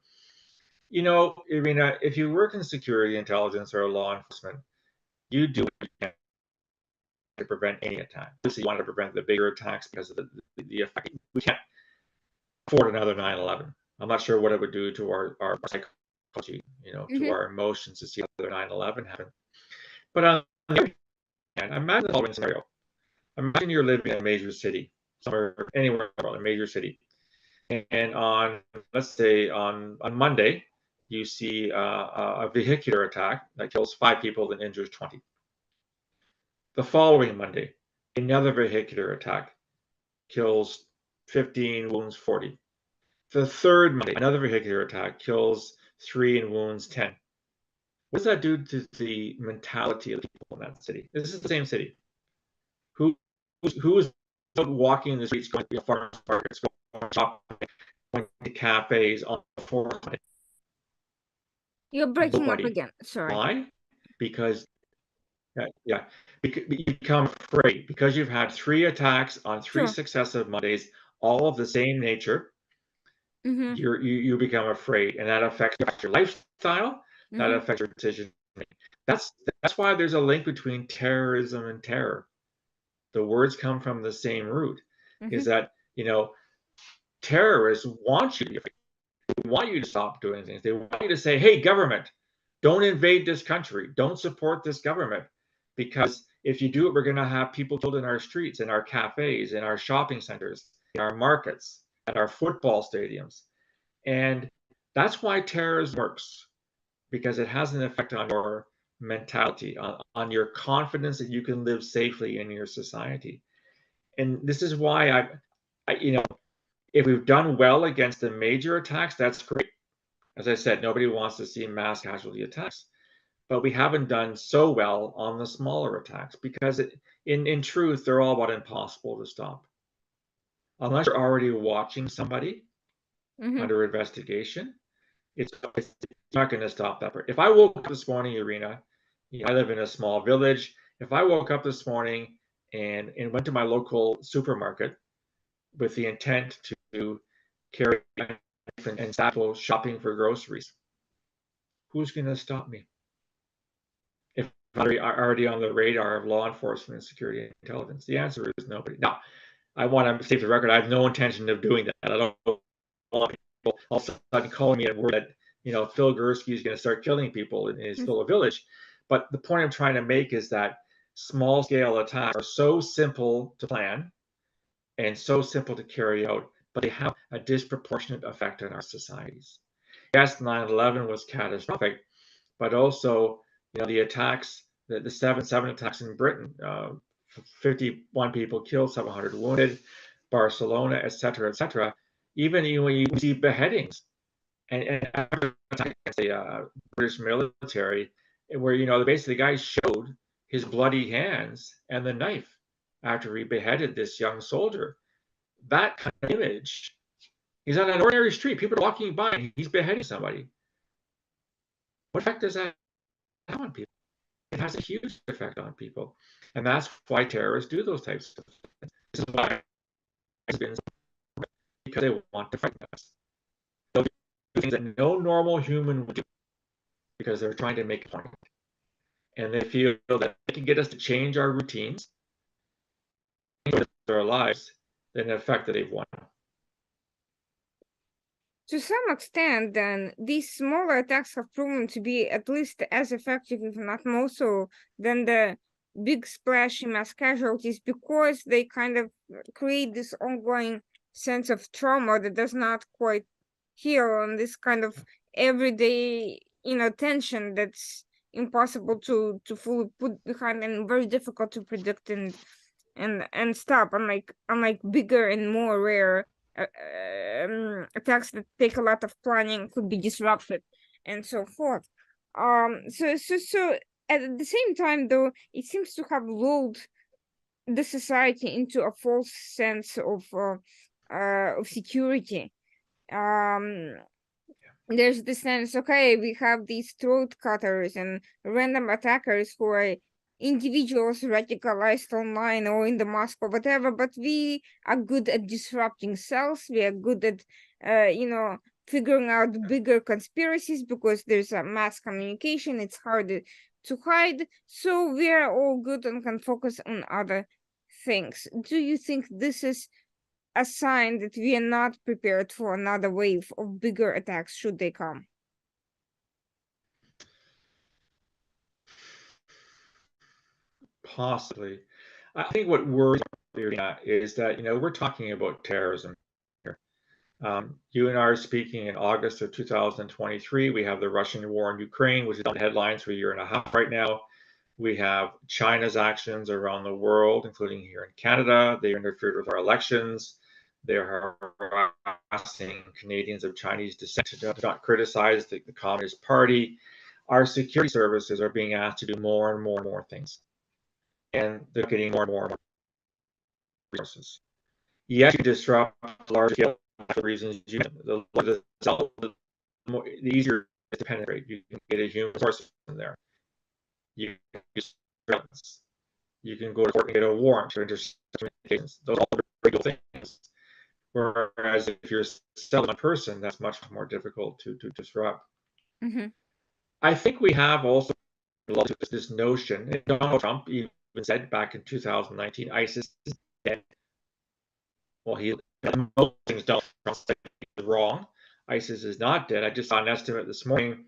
Irina, if you work in security, intelligence, or law enforcement, you do what you can to prevent any attack. Obviously, you want to prevent the bigger attacks because of the effect. We can't afford another 9/11. I'm not sure what it would do to our psychology, to our emotions to see another 9/11 happen. But on the other hand, imagine the following scenario. Imagine you're living in a major city, anywhere in the world, a major city. And let's say on Monday, you see a vehicular attack that kills 5 people and injures 20. The following Monday, another vehicular attack kills 15, wounds 40. The third Monday, another vehicular attack kills 3 and wounds 10. What does that do to the mentality of the people in that city? This is the same city. Who is walking in the streets, going to farmers markets, going shopping, going to cafes on the 4th Monday? You're breaking Nobody. up again. Sorry. Why? Because you become afraid because you've had 3 attacks on 3 successive Mondays, all of the same nature. You become afraid, and that affects your lifestyle. That affects your decision making. That's why there's a link between terrorism and terror. The words come from the same root. Is that terrorists want you to be afraid. They want you to stop doing things. They want you to say, "Hey, government, don't invade this country. Don't support this government, because if you do it, we're going to have people killed in our streets, in our cafes, in our shopping centers, in our markets, at our football stadiums." And that's why terrorism works, because it has an effect on your mentality, on your confidence that you can live safely in your society. And this is why if we've done well against the major attacks, that's great. As I said, nobody wants to see mass casualty attacks, but we haven't done so well on the smaller attacks because in truth, they're all but impossible to stop. Unless you're already watching somebody under investigation, it's not going to stop that. If I woke up this morning, Irina, I live in a small village. If I woke up this morning and went to my local supermarket with the intent to carry a knife and start shopping for groceries, who's going to stop me? If I'm already on the radar of law enforcement and security intelligence, the answer is nobody. Now, I want to state the record. I have no intention of doing that. I don't want people all of a sudden calling me a word that Phil Gurski is going to start killing people in his little village. But the point I'm trying to make is that small scale attacks are so simple to plan and so simple to carry out, but they have a disproportionate effect on our societies. Yes, 9/11 was catastrophic, but also the attacks, the 7/7 attacks in Britain, 51 people killed, 700 wounded, Barcelona, etc., etc. Even when you see beheadings and the British military, where basically the guy showed his bloody hands and the knife after he beheaded this young soldier. That kind of image. He's on an ordinary street. People are walking by, and he's beheading somebody. What effect does that have on people? It has a huge effect on people. And that's why terrorists do those types of things. This is why it's been because they want to frighten us. They'll do things that no normal human would do because they're trying to make a point. And they feel that they can get us to change our routines, our lives, then the effect that they've won. To some extent, then, these smaller attacks have proven to be at least as effective, if not more so, than the big splashy mass casualties, because they kind of create this ongoing sense of trauma that does not quite heal, and this kind of everyday, tension that's impossible to fully put behind and very difficult to predict and stop, unlike bigger and more rare attacks that take a lot of planning, could be disrupted, and so forth. So at the same time, though, it seems to have lulled the society into a false sense of security. There's the sense, okay, we have these throat cutters and random attackers who are individuals radicalized online or in the mosque or whatever, but we are good at disrupting cells. We are good at, figuring out bigger conspiracies because there's a mass communication. It's harder to hide. So we are all good and can focus on other things. Do you think this is a sign that we are not prepared for another wave of bigger attacks should they come? Possibly. I think what worries me is that, we're talking about terrorism here. You and I are speaking in August of 2023. We have the Russian war in Ukraine, which is on the headlines for a year and a half right now. We have China's actions around the world, including here in Canada. They interfered with our elections. They're harassing Canadians of Chinese descent to not criticize the Communist Party. Our security services are being asked to do more and more and more things. And they're getting more and more resources. Yes, you disrupt large scale for reasons the easier it is to penetrate. You can get a human source in there. You can use surveillance. You can go to court and get a warrant to intercept communications. Those are all very good things. Whereas if you're selling a person, that's much more difficult to disrupt. Mm-hmm. I think we have also this notion, and Donald Trump even said back in 2019, ISIS is dead. Well, most things Donald Trump said is wrong. ISIS is not dead. I just saw an estimate this morning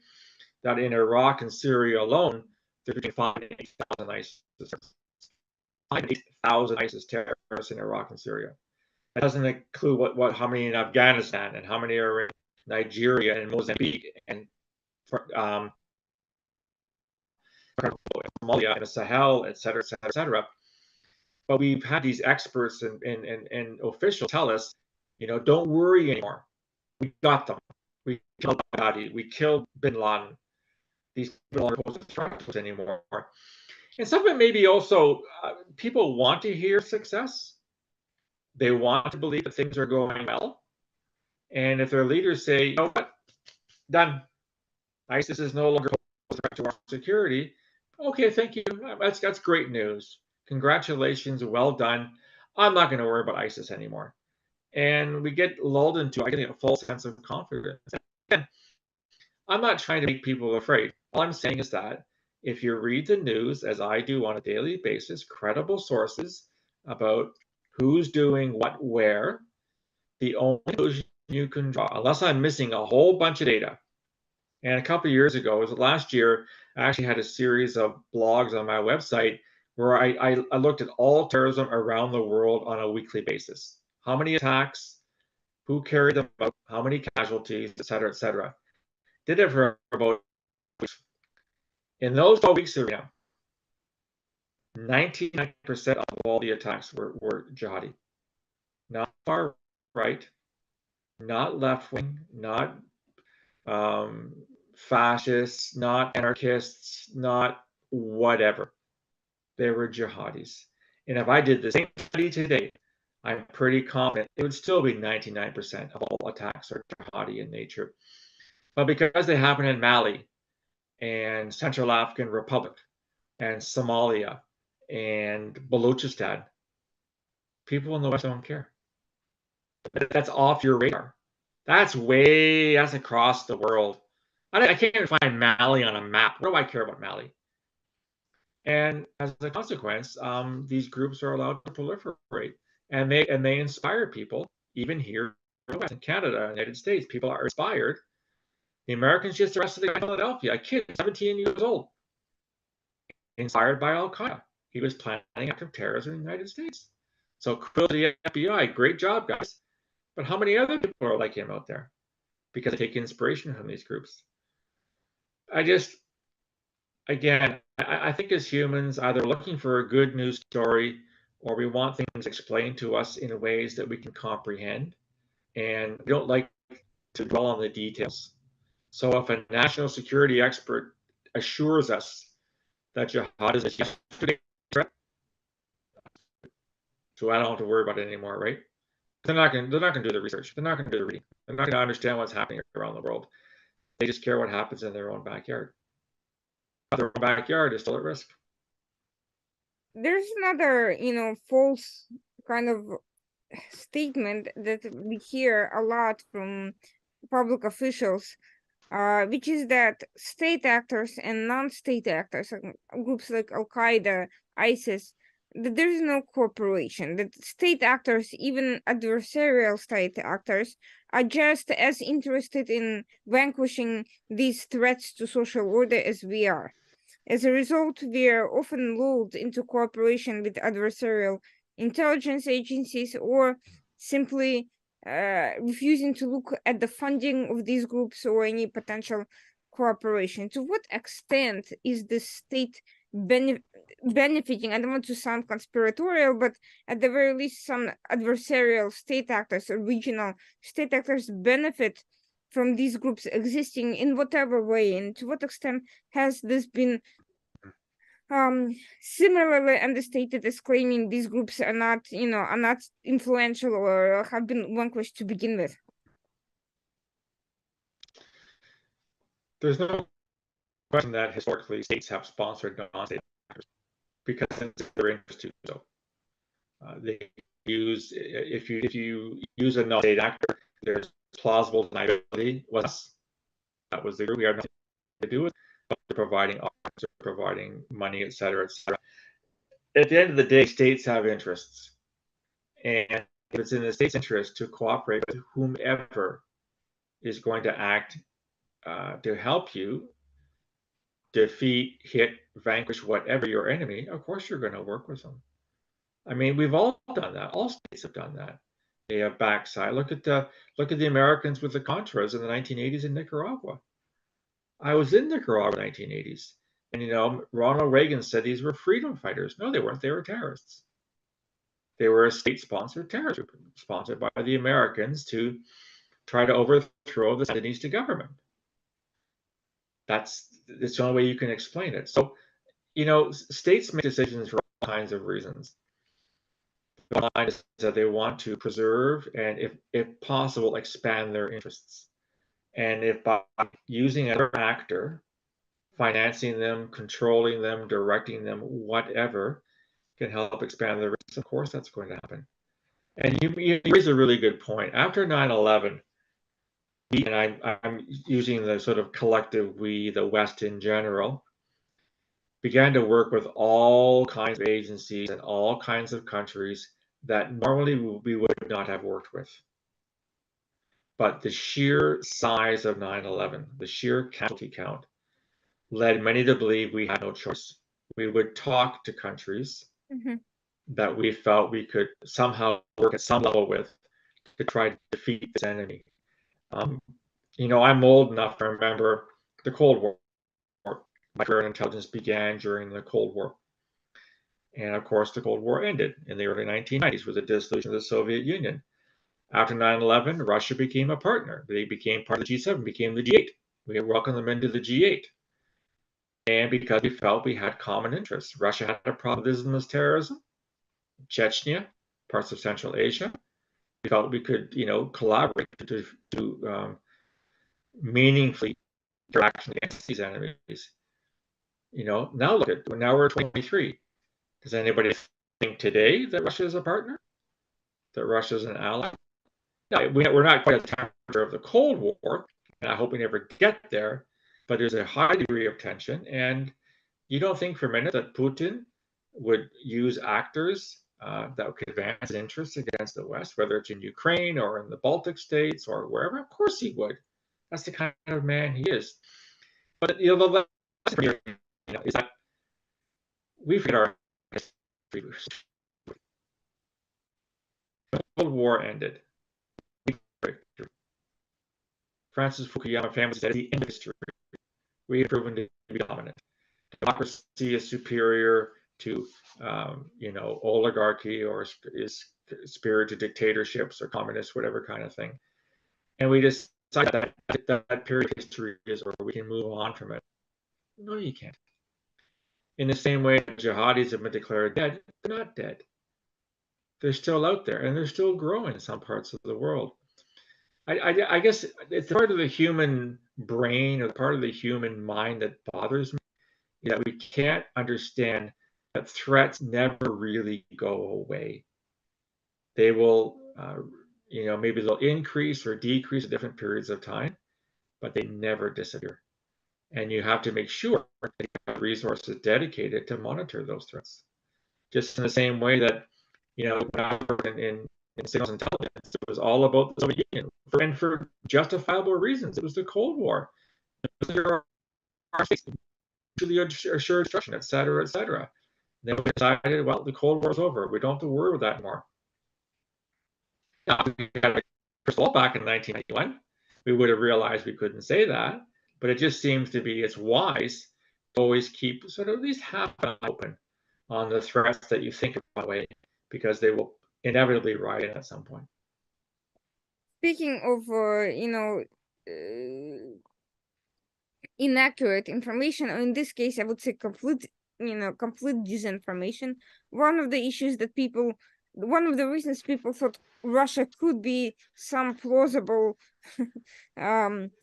that in Iraq and Syria alone, there's between 5,000 and 8,000 ISIS terrorists in Iraq and Syria. That doesn't include how many in Afghanistan and how many are in Nigeria and Mozambique and Somalia and the Sahel, et cetera, et cetera, et cetera. But we've had these experts and officials tell us, don't worry anymore. We got them. We killed Baghdadi. We killed Bin Laden. These people aren't posing threats anymore. And some of it maybe also people want to hear success. They want to believe that things are going well. And if their leaders say, you know what, done. ISIS is no longer a threat to our security. Okay, thank you. That's great news. Congratulations, well done. I'm not going to worry about ISIS anymore. And we get lulled into getting a false sense of confidence. Again, I'm not trying to make people afraid. All I'm saying is that if you read the news, as I do on a daily basis, credible sources about who's doing what where, the only conclusion you can draw, unless I'm missing a whole bunch of data. And a couple of years ago, it was last year, I actually had a series of blogs on my website where I looked at all terrorism around the world on a weekly basis. How many attacks, who carried them out, how many casualties, et cetera, et cetera. Did it for about weeks. In those 12 weeks, 99% of all the attacks were jihadi. Not far right, not left wing, not fascists, not anarchists, not whatever. They were jihadis. And if I did the same study today, I'm pretty confident it would still be 99% of all attacks are jihadi in nature. But because they happen in Mali and Central African Republic and Somalia and Balochistan, people in the West don't care. That's off your radar. That's across the world. I can't even find Mali on a map. What do I care about Mali? And as a consequence, these groups are allowed to proliferate, and they inspire people, even here in Canada, United States. People are inspired. The Americans just arrested a guy in Philadelphia, a kid, 17 years old, inspired by Al Qaeda. He was planning active terrorism in the United States. So kudos to the FBI. Great job, guys. But how many other people are like him out there? Because they take inspiration from these groups. I think as humans, either looking for a good news story or we want things explained to us in ways that we can comprehend. And we don't like to dwell on the details. So if a national security expert assures us that jihad is a yesterday threat, so I don't have to worry about it anymore, right? They're not going to do the research. They're not going to do the reading. They're not going to understand what's happening around the world. They just care what happens in their own backyard. Their own backyard is still at risk. There's another, false kind of statement that we hear a lot from public officials, which is that state actors and non-state actors, groups like Al Qaeda, ISIS, that there is no cooperation, that state actors, even adversarial state actors, are just as interested in vanquishing these threats to social order as we are. As a result, we are often lulled into cooperation with adversarial intelligence agencies or simply refusing to look at the funding of these groups or any potential cooperation. To what extent is the state benefiting? I don't want to sound conspiratorial, but at the very least, some adversarial state actors or regional state actors benefit from these groups existing in whatever way, and to what extent has this been similarly understated as claiming these groups are not, are not influential or have been vanquished to begin with? There's no question that historically states have sponsored non-state actors because it's their interest to do so. They use if you use a non-state actor, there's plausible deniability. That was the group we had nothing to do with. But they're providing arms, they're providing money, et cetera, et cetera. At the end of the day, states have interests, and if it's in the state's interest to cooperate with whomever is going to act to help you defeat, hit, vanquish whatever your enemy, of course you're going to work with them. I mean, we've all done that. All states have done that. They have backside. Look at the Americans with the Contras in the 1980s in Nicaragua. I was in Nicaragua in the 1980s, and Ronald Reagan said these were freedom fighters. No, they weren't. They were terrorists. They were a state-sponsored terrorist group sponsored by the Americans to try to overthrow the Sandinista government. That's the only way you can explain it. So, states make decisions for all kinds of reasons. The bottom line is that they want to preserve and, if possible, expand their interests. And if by using another actor, financing them, controlling them, directing them, whatever, can help expand their risks, of course that's going to happen. And you raise a really good point. After 9/11, and I'm using the sort of collective we, the West in general, began to work with all kinds of agencies and all kinds of countries that normally we would not have worked with. But the sheer size of 9/11, the sheer casualty count, led many to believe we had no choice. We would talk to countries that we felt we could somehow work at some level with to try to defeat this enemy. I'm old enough to remember the Cold War. My career in intelligence began during the Cold War. And of course, the Cold War ended in the early 1990s with the dissolution of the Soviet Union. After 9/11, Russia became a partner. They became part of the G7, became the G8. We welcomed them into the G8. And because we felt we had common interests. Russia had a problem with Islamist terrorism, Chechnya, parts of Central Asia. We felt we could, collaborate to meaningfully interaction against these enemies. Now look at, now we're 23. Does anybody think today that Russia is a partner? That Russia is an ally? No, we're not quite at the temperature of the Cold War, and I hope we never get there, but there's a high degree of tension, and you don't think for a minute that Putin would use actors that could advance his interests against the West, whether it's in Ukraine or in the Baltic states or wherever? Of course he would. That's the kind of man he is. But the lesson is that we forget our history. The Cold War ended. Francis Fukuyama famously said, "At the end of history, we have proven to be dominant. Democracy is superior to, oligarchy or is superior to dictatorships or communists, whatever kind of thing." And we decided that period of history is over. We can move on from it. No, you can't. In the same way, jihadis have been declared dead. They're not dead. They're still out there, and they're still growing in some parts of the world. I guess it's part of the human brain or part of the human mind that bothers me, that we can't understand that threats never really go away. They will, maybe they'll increase or decrease at different periods of time, but they never disappear. And you have to make sure that you have resources dedicated to monitor those threats, just in the same way that, in signals intelligence, it was all about the Soviet Union, and for justifiable reasons. It was the Cold War. Mutually assured destruction, et cetera, et cetera. Then we decided, well, the Cold War is over. We don't have to worry about that anymore. Now, if we had a crystal ball back in 1991, we would have realized we couldn't say that. But it just seems to be it's wise to always keep sort of at least half open on the threats that you think about away, because they will inevitably ride in at some point. Speaking of, inaccurate information, or in this case, I would say complete disinformation. One of the reasons people thought Russia could be some plausible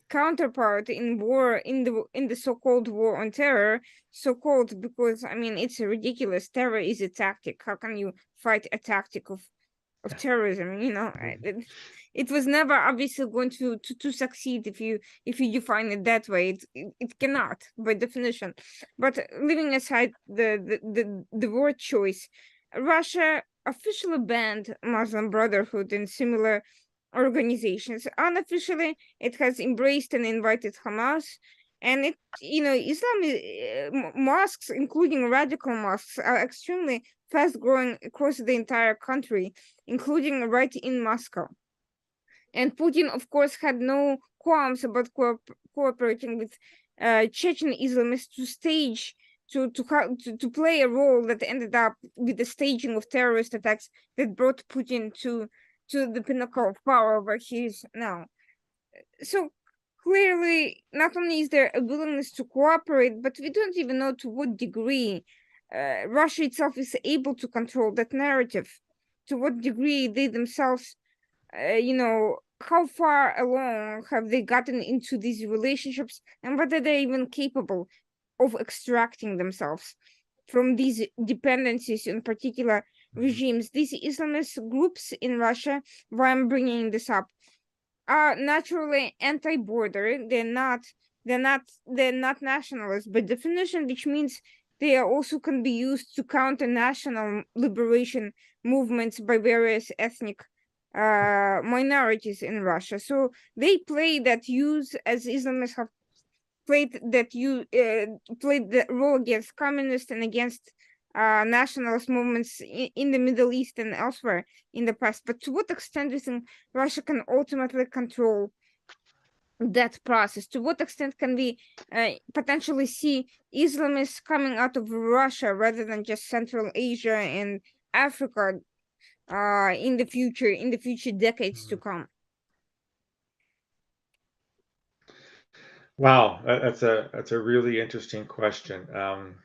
counterpart in the so-called war on terror, so-called because it's a ridiculous. Terror is a tactic. How can you fight a tactic of terrorism? It was never obviously going to succeed if you define it that way. It cannot, by definition. But leaving aside the word choice, Russia officially banned Muslim Brotherhood and similar organizations. Unofficially, it has embraced and invited Hamas. And mosques, including radical mosques, are extremely fast growing across the entire country, including right in Moscow. And Putin, of course, had no qualms about cooperating with Chechen Islamists to play a role that ended up with the staging of terrorist attacks that brought Putin to the pinnacle of power where he is now. So clearly, not only is there a willingness to cooperate, but we don't even know to what degree Russia itself is able to control that narrative, to what degree they themselves, how far along have they gotten into these relationships, and whether they're even capable of extracting themselves from these dependencies in particular regimes. These Islamist groups in Russia, why I'm bringing this up, are naturally anti-border. They're not nationalist by definition, which means they also can be used to counter national liberation movements by various ethnic minorities in Russia. So they play that use, as Islamists have played the role against communists and against nationalist movements in the Middle East and elsewhere in the past. But to what extent do you think Russia can ultimately control that process? To what extent can we potentially see Islamists coming out of Russia rather than just Central Asia and Africa in the future decades to come? Wow, that's a really interesting question. I'm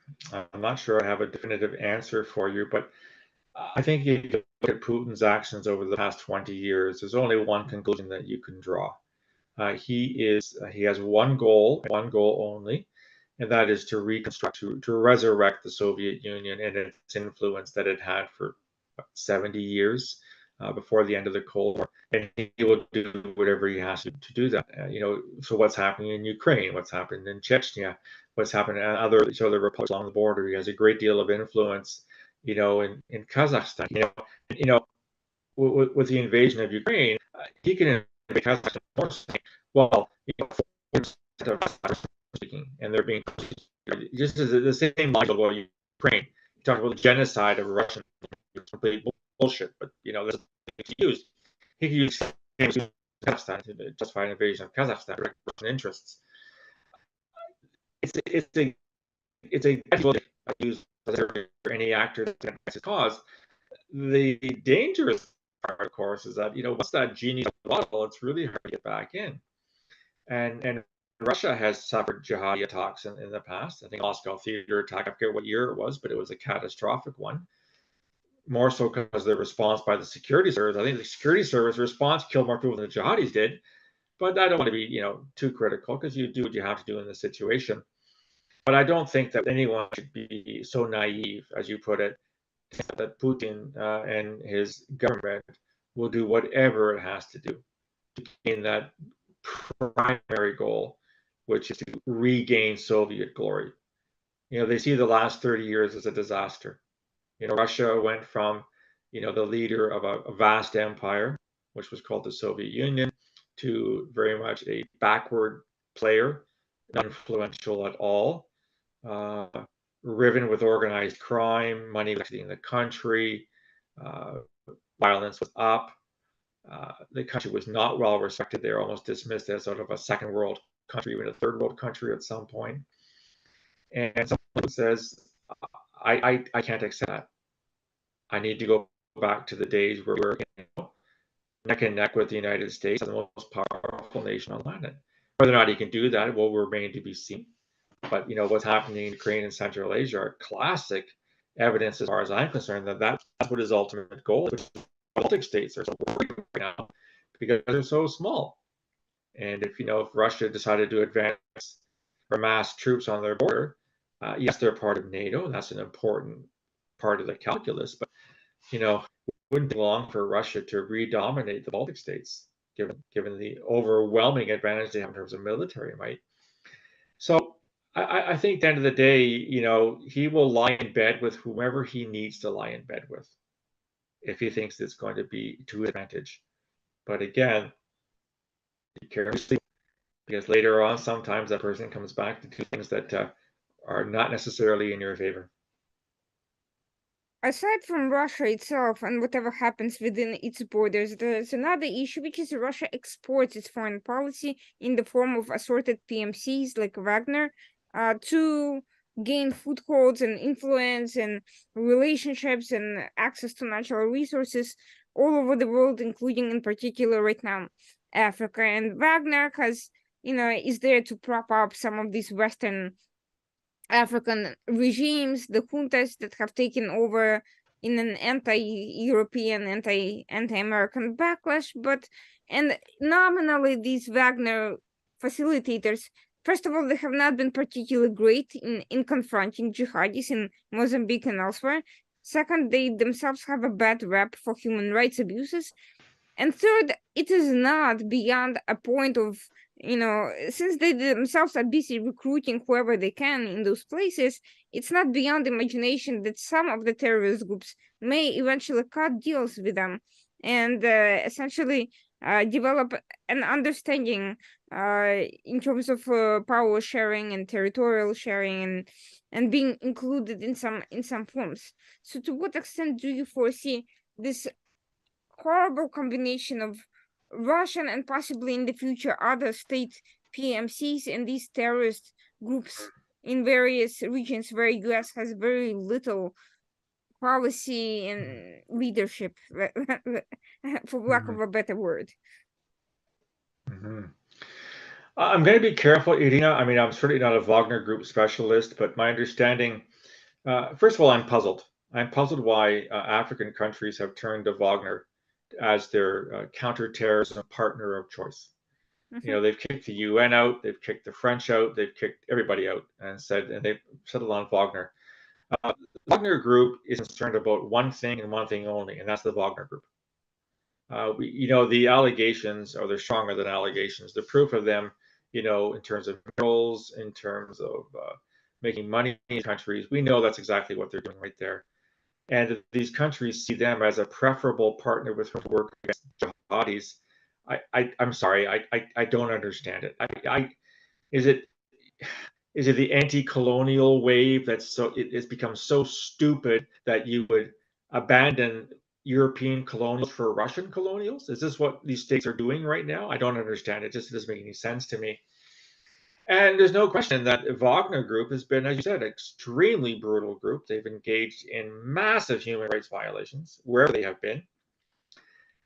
not sure I have a definitive answer for you, but I think if you look at Putin's actions over the past 20 years, there's only one conclusion that you can draw. He has one goal only, and that is to reconstruct, to resurrect the Soviet Union and its influence that it had for 70 years before the end of the Cold War. And he will do whatever he has to do that. So what's happening in Ukraine, what's happening in Chechnya, what's happening in other republics along the border. He has a great deal of influence, in Kazakhstan. With the invasion of Ukraine, he can invade Kazakhstan more. Well, speaking, and they're being just the same logic of Ukraine. You talk about the genocide of Russian, complete bullshit, but that's he could use Kazakhstan to justify an invasion of Kazakhstan for Russian interests. It's a use for any actor that's a cause. The dangerous part, of course, is that once that genie bottle, it's really hard to get back in. And Russia has suffered jihadi attacks in the past. I think Moscow theater attack, I forget what year it was, but it was a catastrophic one. More so because of the response by the security service. I think the security service response killed more people than the jihadis did. But I don't want to be, too critical, because you do what you have to do in this situation. But I don't think that anyone should be so naive, as you put it, that Putin and his government will do whatever it has to do to gain that primary goal, which is to regain Soviet glory. They see the last 30 years as a disaster. Russia went from, the leader of a vast empire, which was called the Soviet Union, to very much a backward player, not influential at all, uh, riven with organized crime, money exiting the country, uh, violence was up. The country was not well respected. They were almost dismissed as sort of a second world country, even a third world country at some point. And someone says, I can't accept that. I need to go back to the days where we're neck and neck with the United States, the most powerful nation on the planet. Whether or not he can do that will remain to be seen. But what's happening in Ukraine and Central Asia are classic evidence, as far as I'm concerned, that that's what his ultimate goal is. Which the Baltic states are so worried right now because they're so small. And if Russia decided to advance or mass troops on their border, yes, they're part of NATO, and that's an important part of the calculus. But it wouldn't take long for Russia to redominate the Baltic states, given the overwhelming advantage they have in terms of military might. So I think at the end of the day, he will lie in bed with whomever he needs to lie in bed with if he thinks it's going to be to his advantage. But again, be careful, because later on, sometimes that person comes back to do things that are not necessarily in your favor. Aside from Russia itself and whatever happens within its borders, there's another issue, which is Russia exports its foreign policy in the form of assorted PMCs like Wagner to gain footholds and influence and relationships and access to natural resources all over the world, including in particular right now Africa. And Wagner is there to prop up some of these Western African regimes, the juntas that have taken over in an anti-European, anti-American backlash. And nominally, these Wagner facilitators, first of all, they have not been particularly great in confronting jihadis in Mozambique and elsewhere. Second, they themselves have a bad rep for human rights abuses. And third, it is not beyond a point of, since they themselves are busy recruiting whoever they can in those places, it's not beyond imagination that some of the terrorist groups may eventually cut deals with them and essentially develop an understanding in terms of power sharing and territorial sharing and being included in some forms. So to what extent do you foresee this horrible combination of Russian and possibly in the future other state PMCs and these terrorist groups in various regions where US has very little policy and leadership, for lack of a better word? Mm-hmm. I'm going to be careful, Irina. I mean, I'm certainly not a Wagner Group specialist, but my understanding, first of all, I'm puzzled. I'm puzzled why African countries have turned to Wagner as their counterterrorism partner of choice. They've kicked the UN out, they've kicked the French out, they've kicked everybody out, and they've settled on Wagner. The Wagner Group is concerned about one thing and one thing only, and that's the Wagner Group. The allegations, or they're stronger than allegations. The proof of them, in terms of minerals, in terms of making money in countries, we know that's exactly what they're doing right there. And these countries see them as a preferable partner with whom to work against jihadis. I'm sorry, I don't understand it. Is it the anti-colonial wave that's it's become so stupid that you would abandon European colonials for Russian colonials? Is this what these states are doing right now? I don't understand it. Just doesn't make any sense to me. And there's no question that Wagner Group has been, as you said, an extremely brutal group. They've engaged in massive human rights violations wherever they have been.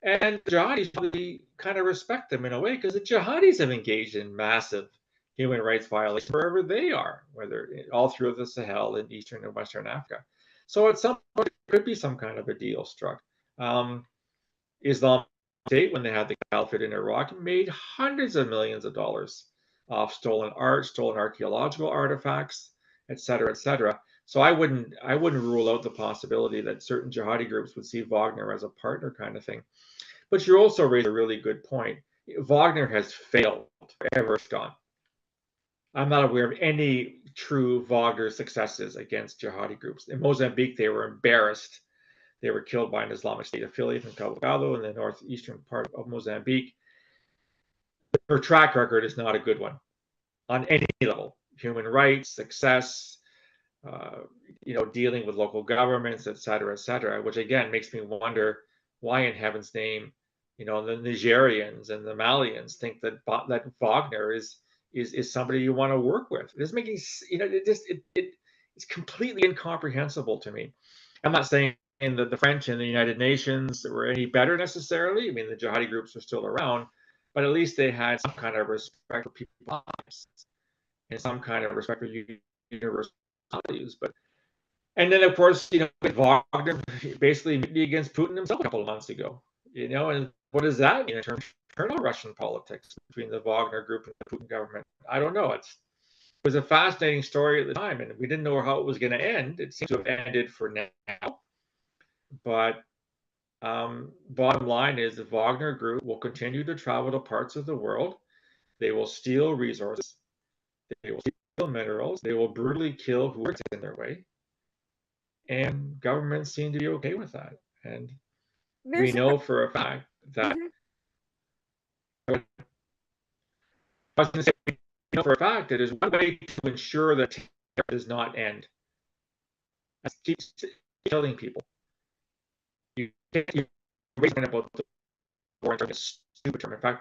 And the jihadis probably kind of respect them in a way, because the jihadis have engaged in massive human rights violations wherever they are, whether all through the Sahel in Eastern and Western Africa. So at some point, there could be some kind of a deal struck. Islamic State, when they had the caliphate in Iraq, made hundreds of millions of dollars off stolen art, stolen archaeological artifacts, et cetera. So I wouldn't rule out the possibility that certain jihadi groups would see Wagner as a partner kind of thing. But you also raised a really good point. Wagner has failed ever gone. I'm not aware of any true Wagner successes against jihadi groups. In Mozambique, they were embarrassed. They were killed by an Islamic State affiliate in Cabo Delgado in the northeastern part of Mozambique. Their track record is not a good one on any level. Human rights, success, uh, dealing with local governments, et cetera, which again makes me wonder why in heaven's name, the Nigerians and the Malians think that Wagner is somebody you want to work with. This making, it's completely incomprehensible to me. I'm not saying that the French and the United Nations were any better necessarily. I mean, the jihadi groups are still around, but at least they had some kind of respect for people's lives and some kind of respect for universal values. And then, of course, Wagner basically against Putin himself a couple of months ago. And what does that mean in terms of internal Russian politics between the Wagner group and the Putin government? I don't know. It was a fascinating story at the time, and we didn't know how it was going to end. It seems to have ended for now. But bottom line is the Wagner group will continue to travel to parts of the world. They will steal resources. They will steal minerals. They will brutally kill whoever gets in their way. And governments seem to be okay with that. And we know for a fact that I was going to say, we know for a fact that there's one way to ensure that terror does not end. That's keep killing people. You can't raise about the war on terror, a stupid term. In fact,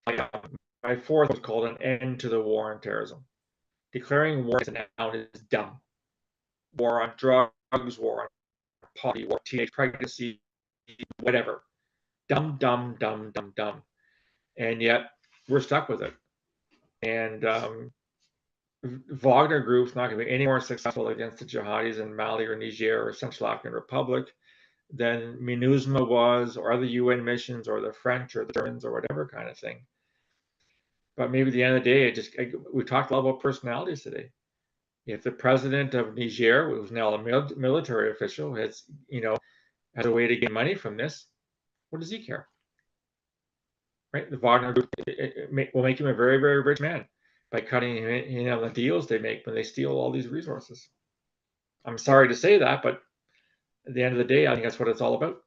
my fourth was called An End to the War on Terrorism. Declaring war as a noun is dumb. War on drugs, war on poverty, war on teenage pregnancy, whatever. Dumb. And yet we're stuck with it. And Wagner Group's not going to be any more successful against the jihadis in Mali or Niger or Central African Republic than MINUSMA was, or other UN missions, or the French or the Germans, or whatever kind of thing. But maybe at the end of the day, we talked a lot about personalities today. If the president of Niger, who's now a military official, has a way to get money from this, what does he care? Right? The Wagner Group will make him a very, very rich man by cutting him the deals they make when they steal all these resources. I'm sorry to say that, but at the end of the day, I think that's what it's all about.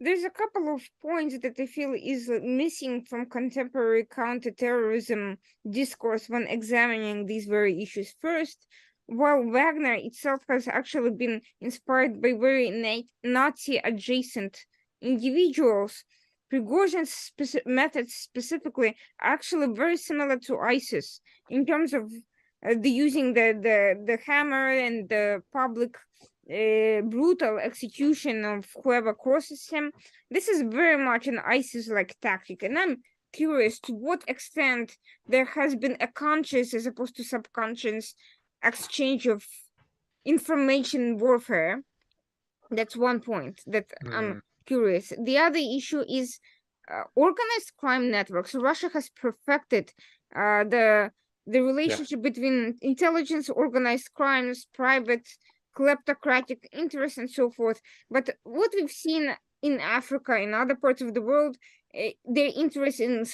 There's a couple of points that I feel is missing from contemporary counterterrorism discourse when examining these very issues. First, while Wagner itself has actually been inspired by very Nazi-adjacent individuals, Prigozhin's methods specifically are actually very similar to ISIS in terms of the using the hammer and the public brutal execution of whoever crosses him. This is very much an ISIS-like tactic, and I'm curious to what extent there has been a conscious as opposed to subconscious exchange of information warfare. That's one point that I'm curious. The other issue is organized crime networks. Russia has perfected the relationship between intelligence, organized crimes, private kleptocratic interests, and so forth. But what we've seen in Africa, in other parts of the world, their interest in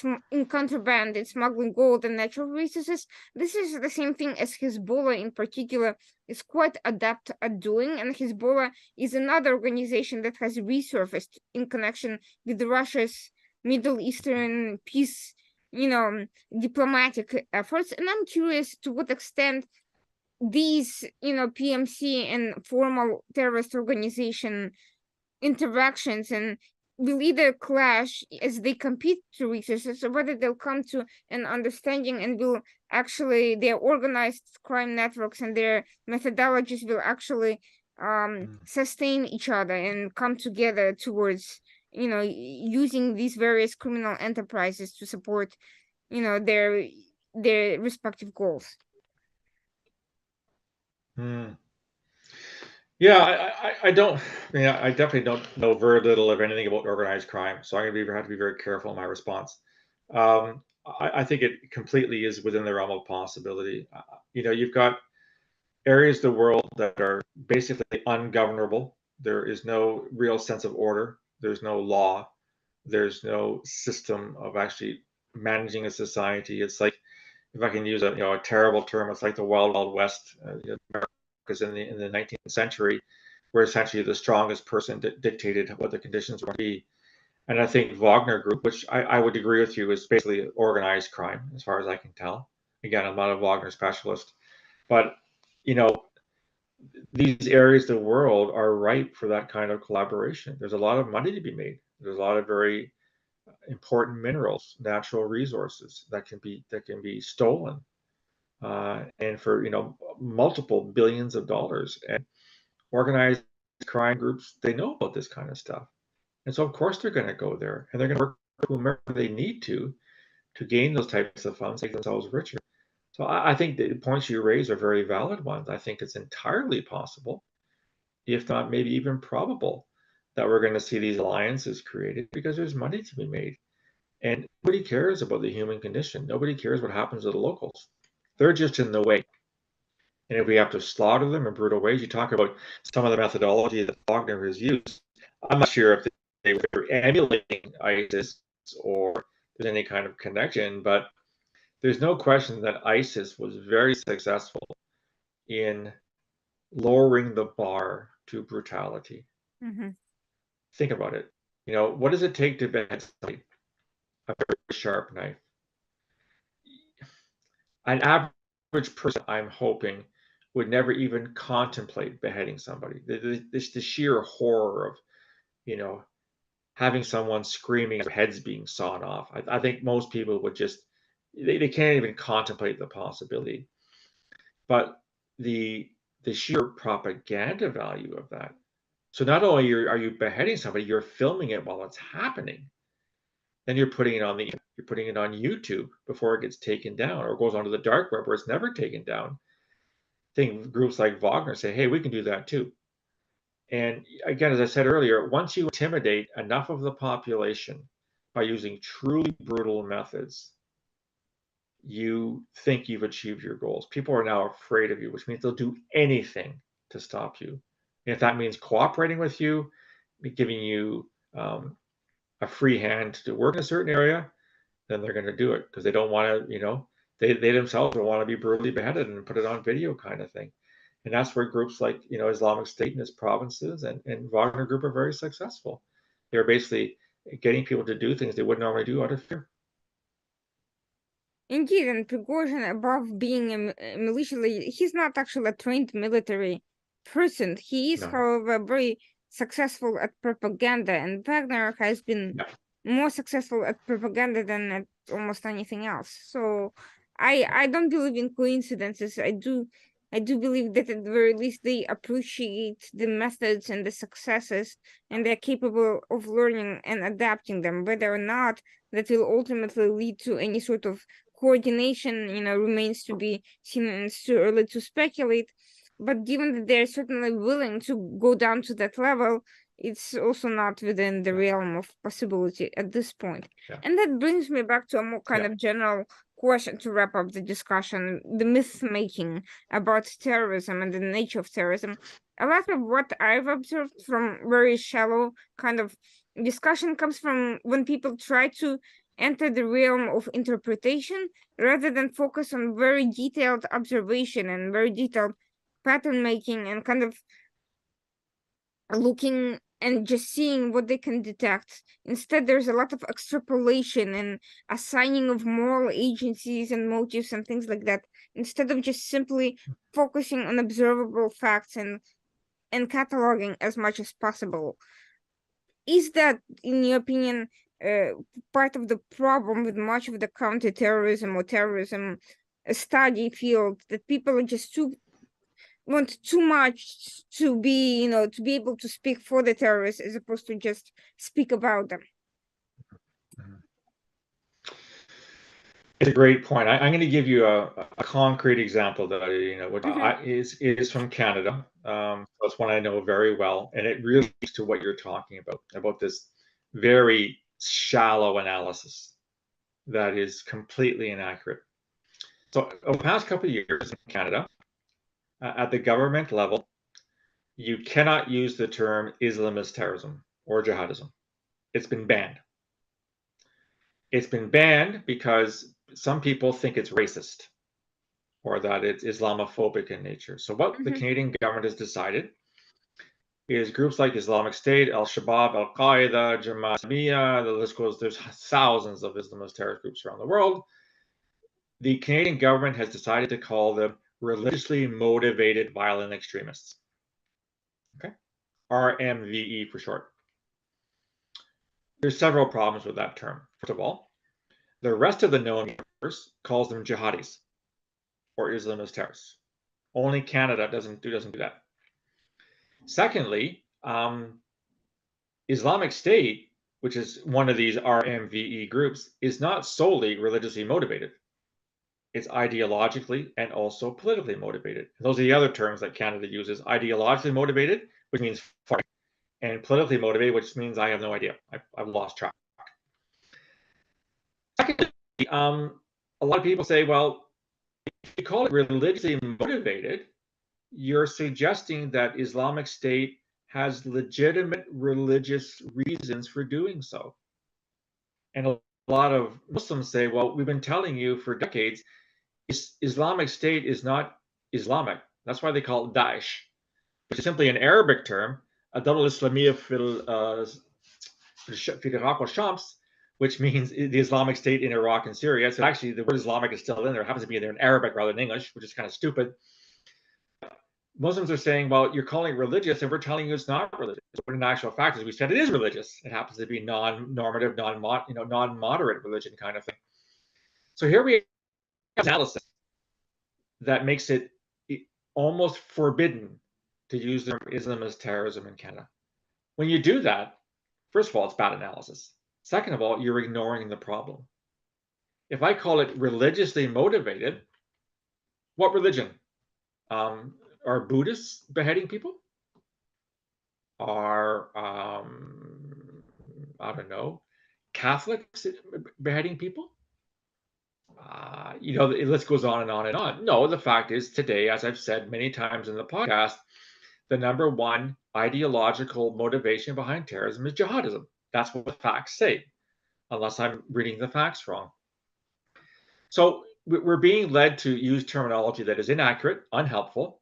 contraband, in smuggling gold and natural resources, this is the same thing as Hezbollah in particular is quite adept at doing. And Hezbollah is another organization that has resurfaced in connection with Russia's Middle Eastern peace, diplomatic efforts. And I'm curious to what extent these, PMC and formal terrorist organization interactions and will either clash as they compete to resources, or whether they'll come to an understanding and will actually their organized crime networks and their methodologies will actually sustain each other and come together towards using these various criminal enterprises to support their respective goals. Yeah, I don't. I definitely don't know very little of anything about organized crime, so I'm gonna have to be very careful in my response. I think it completely is within the realm of possibility. You've got areas of the world that are basically ungovernable. There is no real sense of order. There's no law. There's no system of actually managing a society. It's like if I can use a terrible term, it's like the Wild Wild West, because in the 19th century, where essentially the strongest person dictated what the conditions were to be. And I think Wagner Group, which I would agree with you, is basically organized crime, as far as I can tell. Again, I'm not a Wagner specialist, but these areas of the world are ripe for that kind of collaboration. There's a lot of money to be made. There's a lot of very important minerals, natural resources that can be stolen, and for multiple billions of dollars. And organized crime groups, they know about this kind of stuff, and so of course they're going to go there, and they're going to work with whomever they need to gain those types of funds, make themselves richer. So I think the points you raise are very valid ones. I think it's entirely possible, if not maybe even probable, that we're going to see these alliances created because there's money to be made. And nobody cares about the human condition. Nobody cares what happens to the locals. They're just in the way. And if we have to slaughter them in brutal ways, you talk about some of the methodology that Wagner has used. I'm not sure if they were emulating ISIS or there's any kind of connection, but there's no question that ISIS was very successful in lowering the bar to brutality. Mm-hmm. Think about it. What does it take to behead somebody? A very sharp knife. An average person, I'm hoping, would never even contemplate beheading somebody. The sheer horror of, having someone screaming, their heads being sawn off. I think most people would just, they can't even contemplate the possibility. But the sheer propaganda value of that. So not only are you beheading somebody, you're filming it while it's happening. Then you're putting it on YouTube before it gets taken down or goes onto the dark web where it's never taken down. I think groups like Wagner say, hey, we can do that too. And again, as I said earlier, once you intimidate enough of the population by using truly brutal methods, you think you've achieved your goals. People are now afraid of you, which means they'll do anything to stop you. And if that means cooperating with you, giving you a free hand to work in a certain area, then they're going to do it because they don't want to, they themselves don't want to be brutally beheaded and put it on video kind of thing. And that's where groups like, Islamic State and its provinces and Wagner Group are very successful. They're basically getting people to do things they wouldn't normally do out of fear. Indeed, and Prigozhin, above being a militia leader, he's not actually a trained military person. He is, No. however, very successful at propaganda, and Wagner has been more successful at propaganda than at almost anything else. So I don't believe in coincidences. I do believe that at the very least they appreciate the methods and the successes, and they're capable of learning and adapting them. Whether or not that will ultimately lead to any sort of coordination, remains to be seen, and it's too early to speculate. But given that they're certainly willing to go down to that level, it's also not within the realm of possibility at this point. Yeah. And that brings me back to a more kind of general question to wrap up the discussion, the myth making about terrorism and the nature of terrorism. A lot of what I've observed from very shallow kind of discussion comes from when people try to enter the realm of interpretation rather than focus on very detailed observation and very detailed pattern making and kind of looking and just seeing what they can detect. Instead, there's a lot of extrapolation and assigning of moral agencies and motives and things like that, instead of just simply focusing on observable facts and cataloging as much as possible. Is that, in your opinion, part of the problem with much of the counterterrorism or terrorism study field, that people are just want too much to be, to be able to speak for the terrorists as opposed to just speak about them? It's a great point. I'm going to give you a concrete example that is from Canada. That's one I know very well, and it really speaks to what you're talking about this very shallow analysis that is completely inaccurate. So over the past couple of years in Canada, at the government level, you cannot use the term Islamist terrorism or jihadism. It's been banned. It's been banned because some people think it's racist or that it's Islamophobic in nature. So what the Canadian government has decided is groups like Islamic State, Al-Shabaab, Al-Qaeda, Jamaat Islamiyah, the list goes, there's thousands of Islamist terrorist groups around the world. The Canadian government has decided to call them religiously motivated violent extremists. Okay, RMVE for short. There's several problems with that term. First of all, the rest of the known universe calls them jihadis or Islamist terrorists. Only Canada doesn't do that. Secondly, Islamic State, which is one of these RMVE groups, is not solely religiously motivated. It's ideologically and also politically motivated. Those are the other terms that Canada uses: ideologically motivated, which means far, and politically motivated, which means I have no idea. I've lost track. Secondly, a lot of people say, well, if you call it religiously motivated, you're suggesting that Islamic State has legitimate religious reasons for doing so. And a lot of Muslims say, well, we've been telling you for decades, Islamic State is not Islamic. That's why they call it Daesh, which is simply an Arabic term, Adal Islamiyya fil Iraq wa Shams, which means the Islamic State in Iraq and Syria. So actually, the word Islamic is still in there. It happens to be there in Arabic rather than English, which is kind of stupid. Muslims are saying, well, you're calling it religious, and we're telling you it's not religious. But in actual fact, as we said, it is religious. It happens to be non-normative, non-moderate religion kind of thing. So here we have analysis that makes it almost forbidden to use the term Islamist terrorism in Canada. When you do that, first of all, it's bad analysis. Second of all, you're ignoring the problem. If I call it religiously motivated, what religion? Are Buddhists beheading people? Are, I don't know, Catholics beheading people? The list goes on and on and on. No, the fact is today, as I've said many times in the podcast, the number one ideological motivation behind terrorism is jihadism. That's what the facts say, unless I'm reading the facts wrong. So we're being led to use terminology that is inaccurate, unhelpful.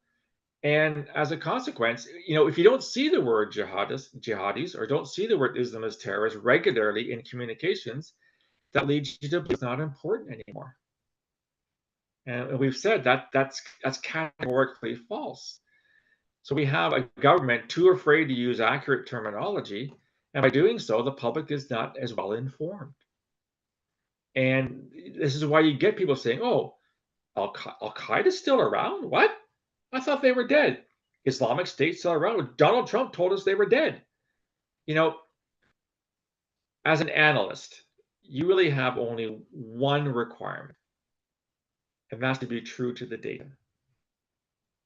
And as a consequence, if you don't see the word jihadis, or don't see the word Islamist terrorists regularly in communications, that leads you to believe it's not important anymore. And we've said that that's categorically false. So we have a government too afraid to use accurate terminology, and by doing so, the public is not as well informed. And this is why you get people saying, "Oh, Al-Qaeda's still around? What? I thought they were dead. Islamic State's still around. Donald Trump told us they were dead." As an analyst, you really have only one requirement, and that's to be true to the data.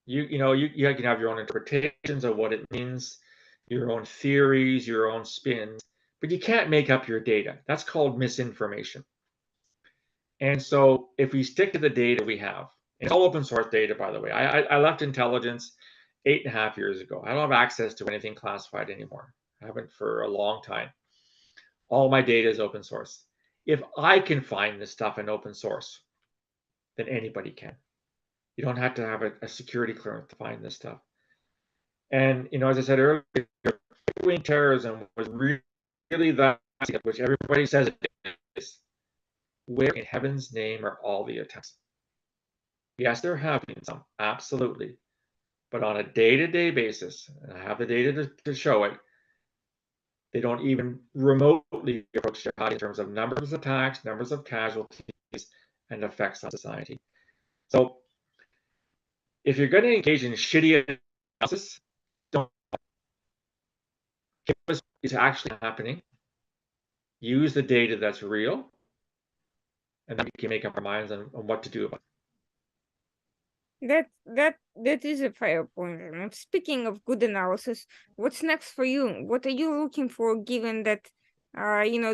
You can have your own interpretations of what it means, your own theories, your own spins, but you can't make up your data. That's called misinformation. And so if we stick to the data we have, and it's all open source data, by the way. I left intelligence 8.5 years ago. I don't have access to anything classified anymore. I haven't for a long time. All my data is open source. If I can find this stuff in open source, then anybody can. You don't have to have a security clearance to find this stuff. And, as I said earlier, right-wing terrorism was really that, which everybody says it is. Where in heaven's name are all the attacks? Yes, there have been some, absolutely. But on a day-to-day basis, and I have the data to show it, they don't even remotely approach jihad in terms of numbers of attacks, numbers of casualties, and effects on society. So if you're going to engage in shitty analysis, don't. Give us what is actually happening. Use the data that's real, and then we can make up our minds on what to do about it. That is a fair point. And speaking of good analysis, what's next for you? What are you looking for, given that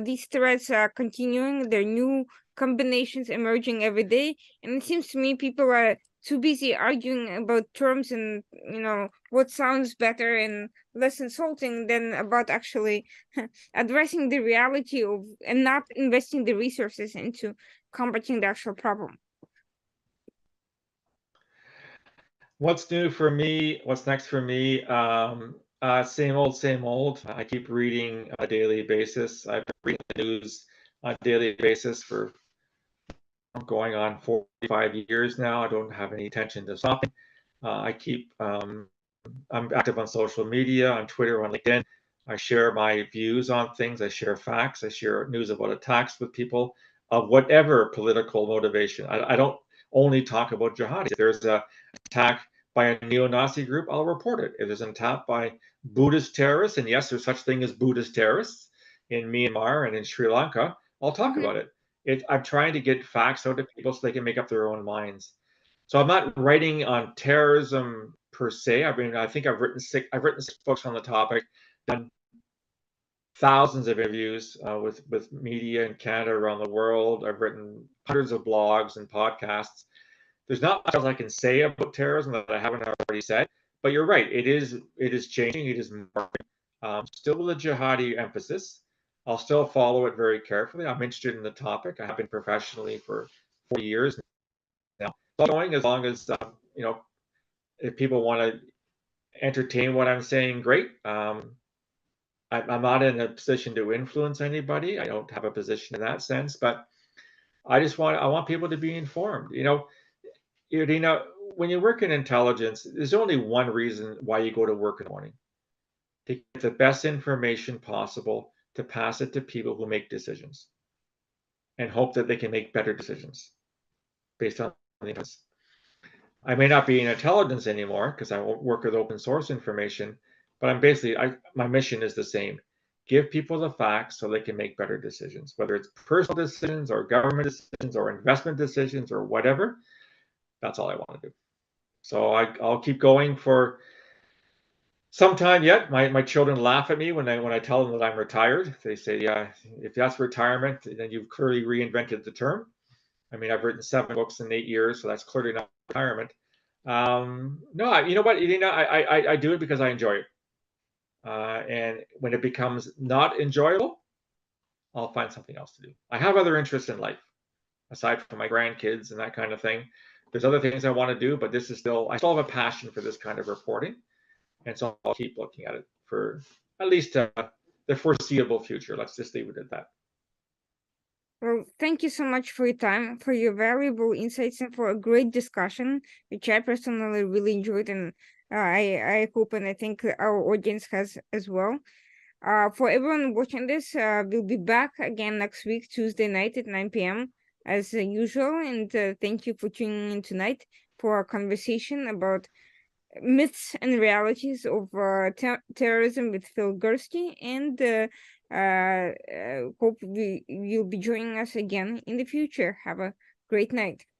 these threats are continuing, there are new combinations emerging every day, and it seems to me people are too busy arguing about terms and what sounds better and less insulting than about actually addressing the reality of and not investing the resources into combating the actual problem? What's new for me? What's next for me? Same old, same old. I keep reading on a daily basis. I've been reading the news on a daily basis for going on 45 years now. I don't have any intention to stopping. I keep, I'm active on social media, on Twitter, on LinkedIn. I share my views on things. I share facts. I share news about attacks with people of whatever political motivation. I don't only talk about jihadis. If there's an attack by a neo-Nazi group, I'll report it. If there's an attack by Buddhist terrorists, and yes, there's such thing as Buddhist terrorists in Myanmar and in Sri Lanka, I'll talk about it. I'm trying to get facts out to people so they can make up their own minds. So I'm not writing on terrorism per se. I think I've written six books on the topic, done thousands of interviews with media in Canada, around the world. I've written hundreds of blogs and podcasts. There's not much else I can say about terrorism that I haven't already said. But you're right. It is changing. It is morphing. Still with a jihadi emphasis. I'll still follow it very carefully. I'm interested in the topic. I have been professionally for 40 years now. Going as long as if people want to entertain what I'm saying, great. I'm not in a position to influence anybody. I don't have a position in that sense, but I want people to be informed. When you work in intelligence, there's only one reason why you go to work in the morning: to get the best information possible, to pass it to people who make decisions, and hope that they can make better decisions based on the evidence. I may not be in intelligence anymore because I won't work with open source information, but my mission is the same: give people the facts so they can make better decisions, whether it's personal decisions or government decisions or investment decisions or whatever. That's all I want to do. So I'll keep going for some time yet. My children laugh at me when I tell them that I'm retired. They say, "Yeah, if that's retirement, then you've clearly reinvented the term." I mean, I've written 7 books in 8 years, so that's clearly not retirement. No, you know what? I do it because I enjoy it. And when it becomes not enjoyable, I'll find something else to do. I have other interests in life, aside from my grandkids and that kind of thing. There's other things I want to do, but I still have a passion for this kind of reporting. And so I'll keep looking at it for at least the foreseeable future. Let's just leave it at that. Well, thank you so much for your time, for your valuable insights, and for a great discussion, which I personally really enjoyed, and I hope and I think our audience has as well. For everyone watching this, we'll be back again next week, Tuesday night at 9 p.m. as usual. And thank you for tuning in tonight for our conversation about myths and realities of terrorism with Phil Gurski. And hope you'll be joining us again in the future. Have a great night.